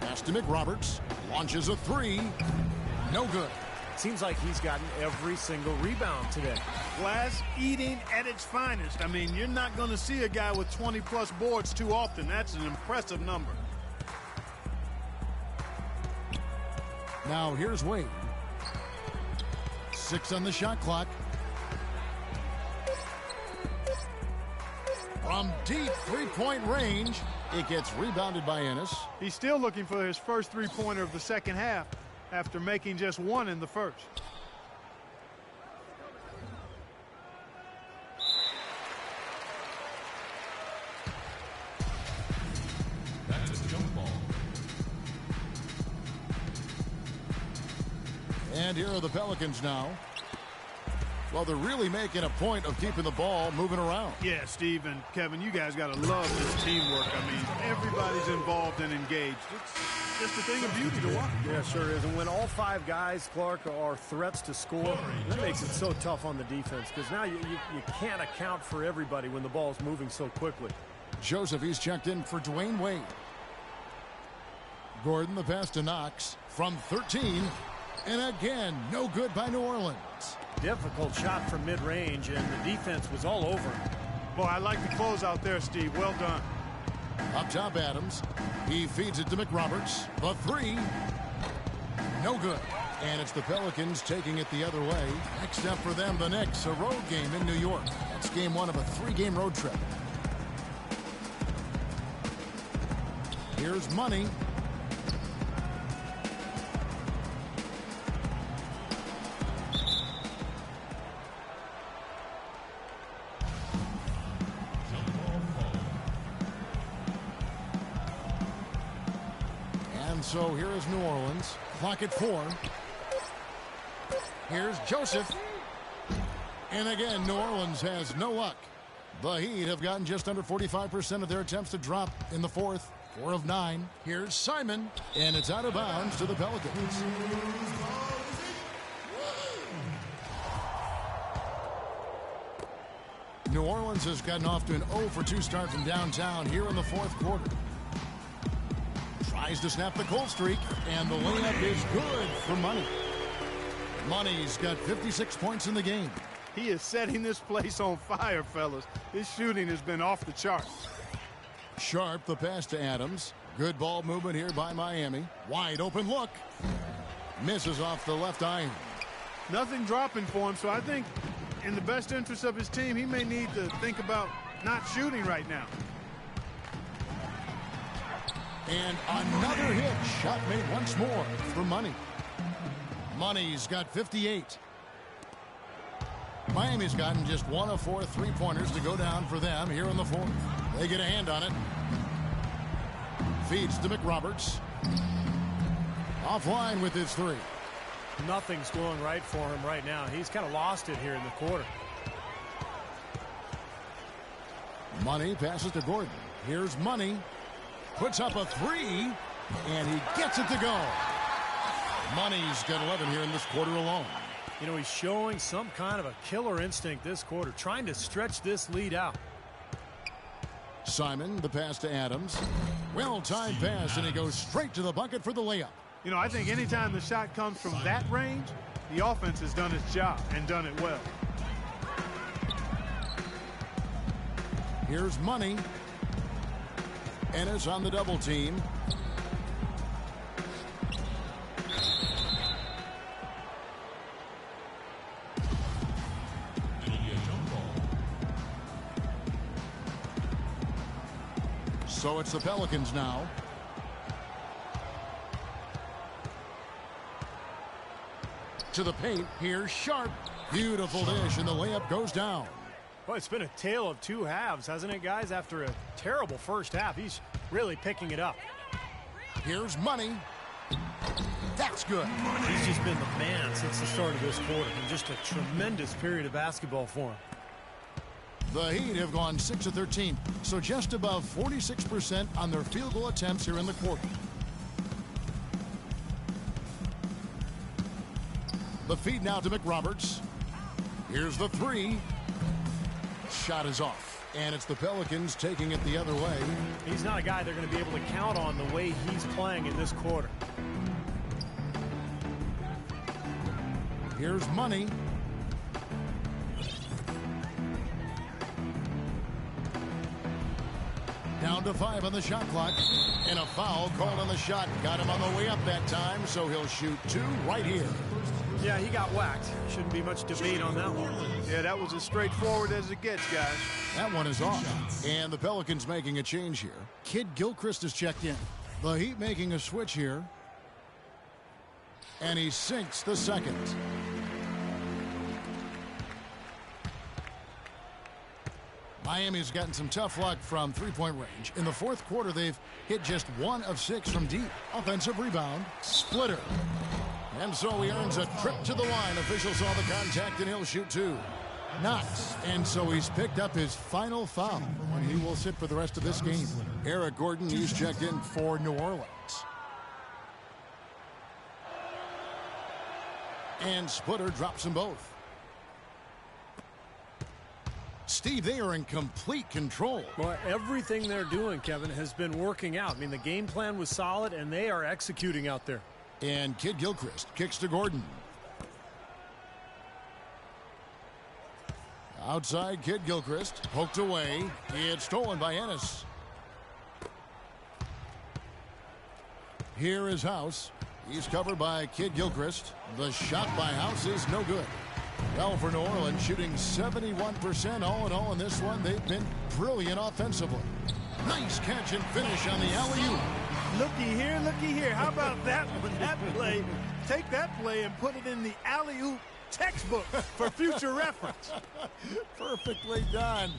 Pass to McRoberts. Launches a 3. No good. Seems like he's gotten every single rebound today. Glass eating at its finest. I mean, you're not going to see a guy with 20-plus boards too often. That's an impressive number. Now here's Wade. 6 on the shot clock. From deep three-point range, it gets rebounded by Ennis. He's still looking for his first three-pointer of the second half after making just 1 in the first. That's a jump ball. And here are the Pelicans now. Well, they're really making a point of keeping the ball moving around. Yeah, Steve and Kevin, you guys got to love this teamwork. I mean, everybody's involved and engaged. It's just a thing of beauty to watch. Yeah, sure is. And when all 5 guys, Clark, are threats to score, that makes it so tough on the defense because now you can't account for everybody when the ball's moving so quickly. Joseph, he's checked in for Dwayne Wade. Gordon, the pass to Knox from 13. And again, no good by New Orleans. Difficult shot from mid-range, and the defense was all over him. Boy, I like the close out there, Steve. Well done. Up top, Adams. He feeds it to McRoberts. The 3. No good. And it's the Pelicans taking it the other way. Next up for them, the Knicks, a road game in New York. That's game 1 of a 3-game road trip. Here's Money. So here is New Orleans. Clock at 4. Here's Joseph. And again, New Orleans has no luck. The Heat have gotten just under 45% of their attempts to drop in the fourth. 4 of 9. Here's Simon. And it's out of bounds to the Pelicans. New Orleans has gotten off to an 0 for 2 start from downtown here in the fourth quarter. Tries to snap the cold streak, and the layup is good for Money. Money's got 56 points in the game. He is setting this place on fire, fellas. His shooting has been off the charts. Sharp, the pass to Adams. Good ball movement here by Miami. Wide open look. Misses off the left iron. Nothing dropping for him, so I think in the best interest of his team, he may need to think about not shooting right now. And another hit. Shot made once more for Money. Money's got 58. Miami's gotten just 1 of 4 3-pointers to go down for them here in the fourth. They get a hand on it. Feeds to McRoberts. Offline with his 3. Nothing's going right for him right now. He's kind of lost it here in the quarter. Money passes to Gordon. Here's Money. Puts up a 3, and he gets it to go. Money's got 11 here in this quarter alone. You know, he's showing some kind of a killer instinct this quarter, trying to stretch this lead out. Simon, the pass to Adams. Well-timed pass, and he goes straight to the bucket for the layup. You know, I think anytime the shot comes from that range, the offense has done its job and done it well. Here's Money. Ennis on the double team. It'll be a jump ball. So it's the Pelicans now. To the paint. Here's Sharp. Beautiful dish, and the layup goes down. Well, it's been a tale of two halves, hasn't it, guys? After a terrible first half, he's really picking it up. Here's Money. That's good. He's just been the man since the start of this quarter, and just a tremendous period of basketball for him. The Heat have gone 6 of 13, so just above 46% on their field goal attempts here in the quarter. The feed now to McRoberts. Here's the 3. Shot is off, and it's the Pelicans taking it the other way. He's not a guy they're going to be able to count on the way he's playing in this quarter. Here's Money. Down to 5 on the shot clock, and a foul called on the shot. Got him on the way up that time, so he'll shoot 2 right here. Yeah, he got whacked. Shouldn't be much debate on that one. Yeah, that was as straightforward as it gets, guys. That one is off. And the Pelicans making a change here. Kid Gilchrist has checked in. The Heat making a switch here. And he sinks the second. Miami's gotten some tough luck from three-point range. In the fourth quarter, they've hit just 1 of 6 from deep. Offensive rebound. Splitter. And so he earns a trip to the line. Officials saw the contact, and he'll shoot 2. Not. And so he's picked up his final foul, and he will sit for the rest of this game. Eric Gordon, he's checked in for New Orleans. And Splitter drops them both. Steve, they are in complete control. Well, everything they're doing, Kevin, has been working out. I mean, the game plan was solid, and they are executing out there. And Kid Gilchrist kicks to Gordon. Outside, Kid Gilchrist poked away. It's stolen by Ennis. Here is House. He's covered by Kid Gilchrist. The shot by House is no good. Well, for New Orleans, shooting 71% all in all in this one. They've been brilliant offensively. Nice catch and finish on the alley-oop. Looky here. How about that one? That play. Take that play and put it in the alley-oop textbook for future reference. Perfectly done.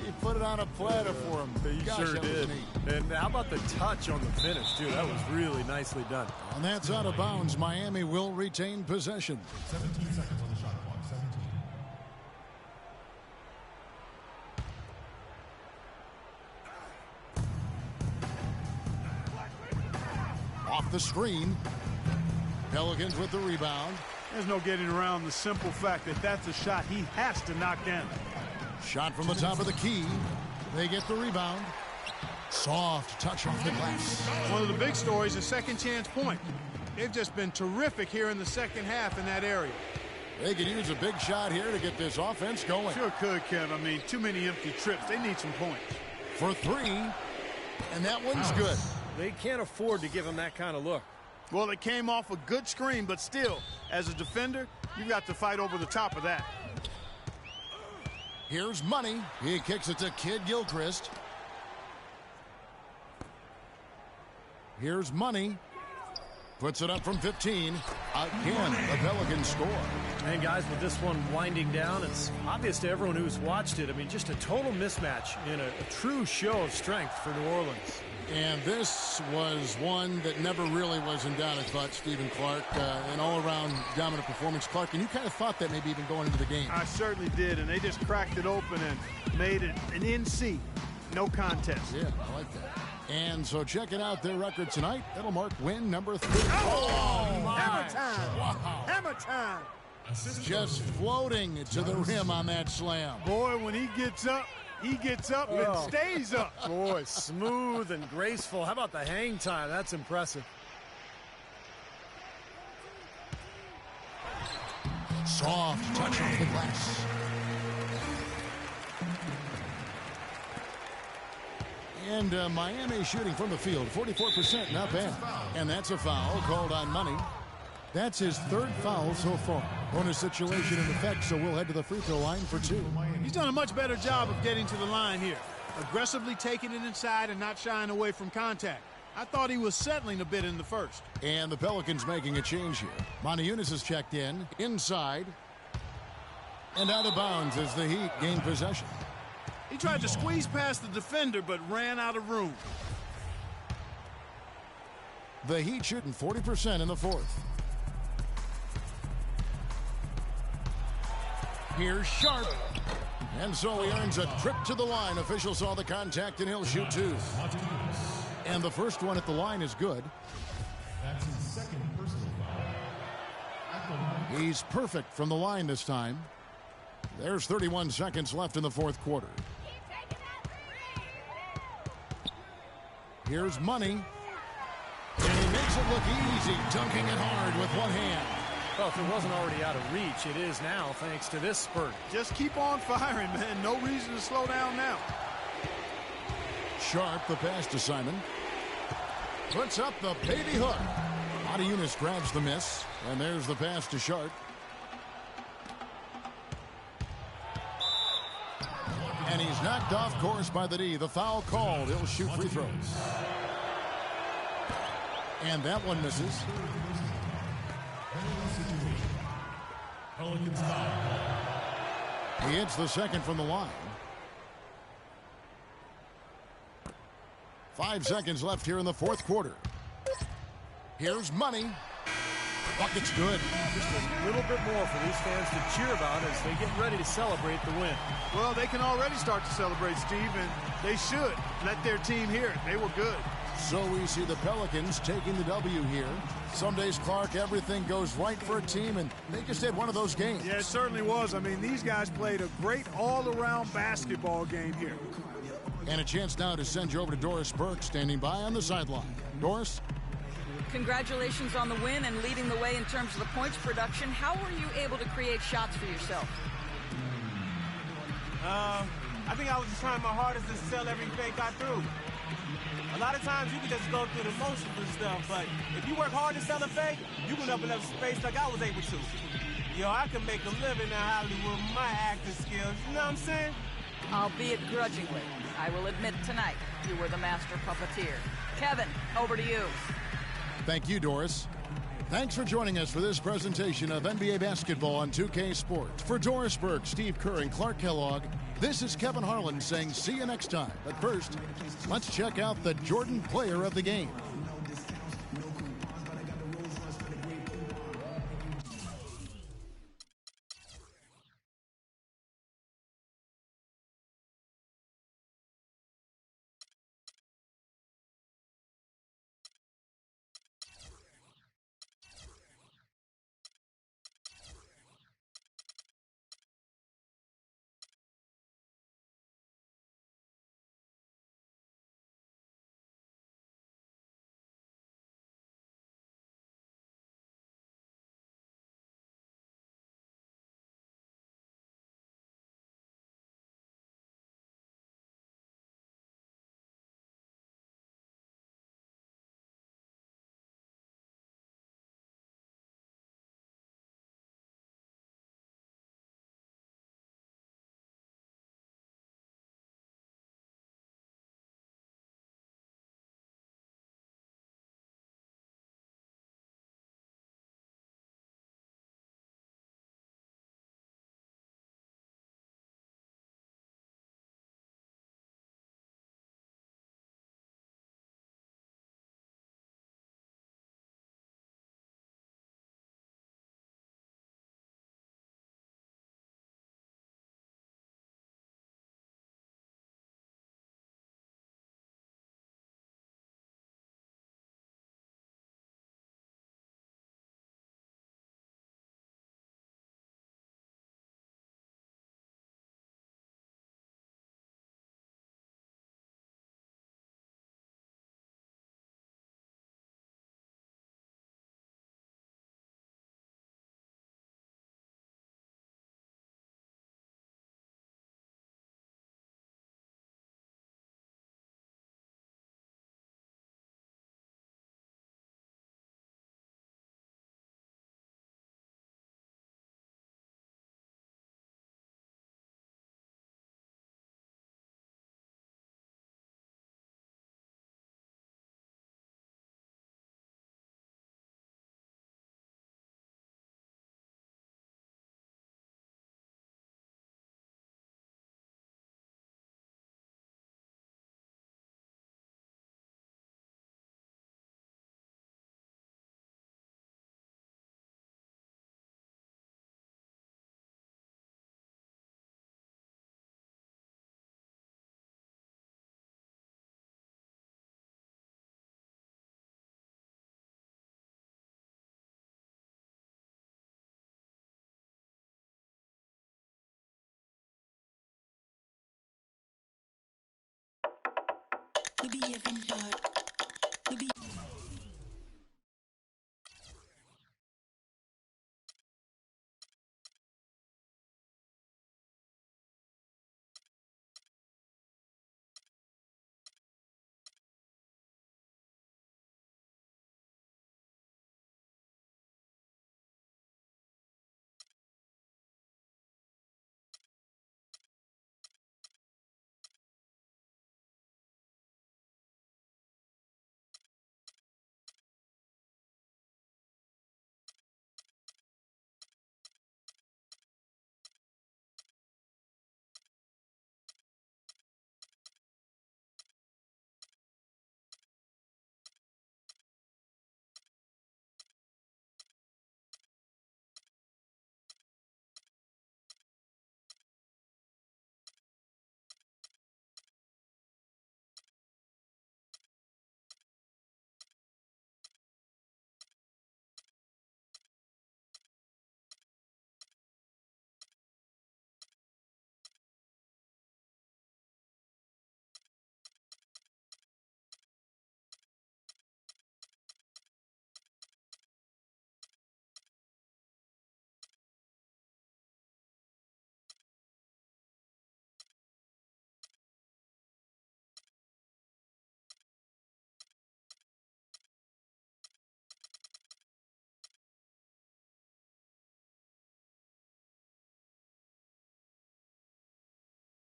He put it on a platter for him. He sure did. And how about the touch on the finish, too? That was really nicely done. And that's out of bounds. Miami will retain possession. 17 seconds on the shot clock. 17. Off the screen. Pelicans with the rebound. There's no getting around the simple fact that that's a shot he has to knock down. Shot from the top of the key. They get the rebound. Soft touch off the glass. One of the big stories is second chance point. They've just been terrific here in the second half in that area. They could use a big shot here to get this offense going. Sure could, Kev. I mean, too many empty trips. They need some points. For 3, and that one's good. They can't afford to give him that kind of look. Well, it came off a good screen, but still, as a defender, You've got to fight over the top of that. Here's Money. He kicks it to Kid Gilchrist. Here's Money. Puts it up from 15. Again, the Pelicans score. And guys, with this one winding down, it's obvious to everyone who's watched it. I mean, just a total mismatch in a true show of strength for New Orleans. And this was one that never really was in doubt, I thought, Stephen Clark. An all-around dominant performance. Clark, and you kind of thought that maybe even going into the game. I certainly did, and they just cracked it open and made it an NC. No contest. Yeah, I like that. And so checking out their record tonight, it'll mark win number 3. Hammer time! Wow. Hammer time! Just floating to the rim on that slam. Boy, when he gets up and stays up. Boy, smooth and graceful. How about the hang time? That's impressive. Soft touch off the glass. And Miami shooting from the field, 44%, not bad. And that's a foul called on Money. That's his 3rd foul so far. Bonus situation in effect, so we'll head to the free throw line for 2. He's done a much better job of getting to the line here. Aggressively taking it inside and not shying away from contact. I thought he was settling a bit in the first. And the Pelicans making a change here. Montejunas has checked in, inside. And out of bounds as the Heat gain possession. He tried to squeeze past the defender, but ran out of room. The Heat shooting 40% in the 4th. Here's Sharp. And so he earns a trip to the line. Official saw the contact, and he'll shoot 2. And the first one at the line is good. That's his 2nd personal foul. He's perfect from the line this time. There's 31 seconds left in the 4th quarter. Here's Money. And he makes it look easy, dunking it hard with one hand. Well, if it wasn't already out of reach, it is now thanks to this spurt. Just keep on firing, man. No reason to slow down now. Sharp, the pass to Simon. Puts up the baby hook. Montejunas grabs the miss. And there's the pass to Sharp. And he's knocked off course by the D. The foul called. He'll shoot free throws. And that one misses. Pelicans foul. He hits the 2nd from the line. 5 seconds left here in the 4th quarter. Here's Money. Bucket's good. Just a little bit more for these fans to cheer about as they get ready to celebrate the win. Well, they can already start to celebrate, Steve, and they should let their team hear it. They were good. So we see the Pelicans taking the W here. Some days, Clark, everything goes right for a team, and they just had one of those games. Yeah, it certainly was. I mean, these guys played a great all-around basketball game here. And a chance now to send you over to Doris Burke, standing by on the sideline. Doris? Congratulations on the win and leading the way in terms of the points production. How were you able to create shots for yourself? I think I was just trying my hardest to sell every fake I threw. A lot of times you can just go through the motions and stuff, but if you work hard to sell a fake, you can open up space like I was able to. I can make a living in Hollywood with my acting skills, you know what I'm saying? Albeit grudgingly. I will admit tonight you were the master puppeteer. Kevin, over to you. Thank you, Doris. Thanks for joining us for this presentation of NBA basketball on 2K Sports. For Doris Burke, Steve Kerr, and Clark Kellogg, this is Kevin Harlan saying see you next time. But first, let's check out the Jordan player of the game. We behaving bad. We be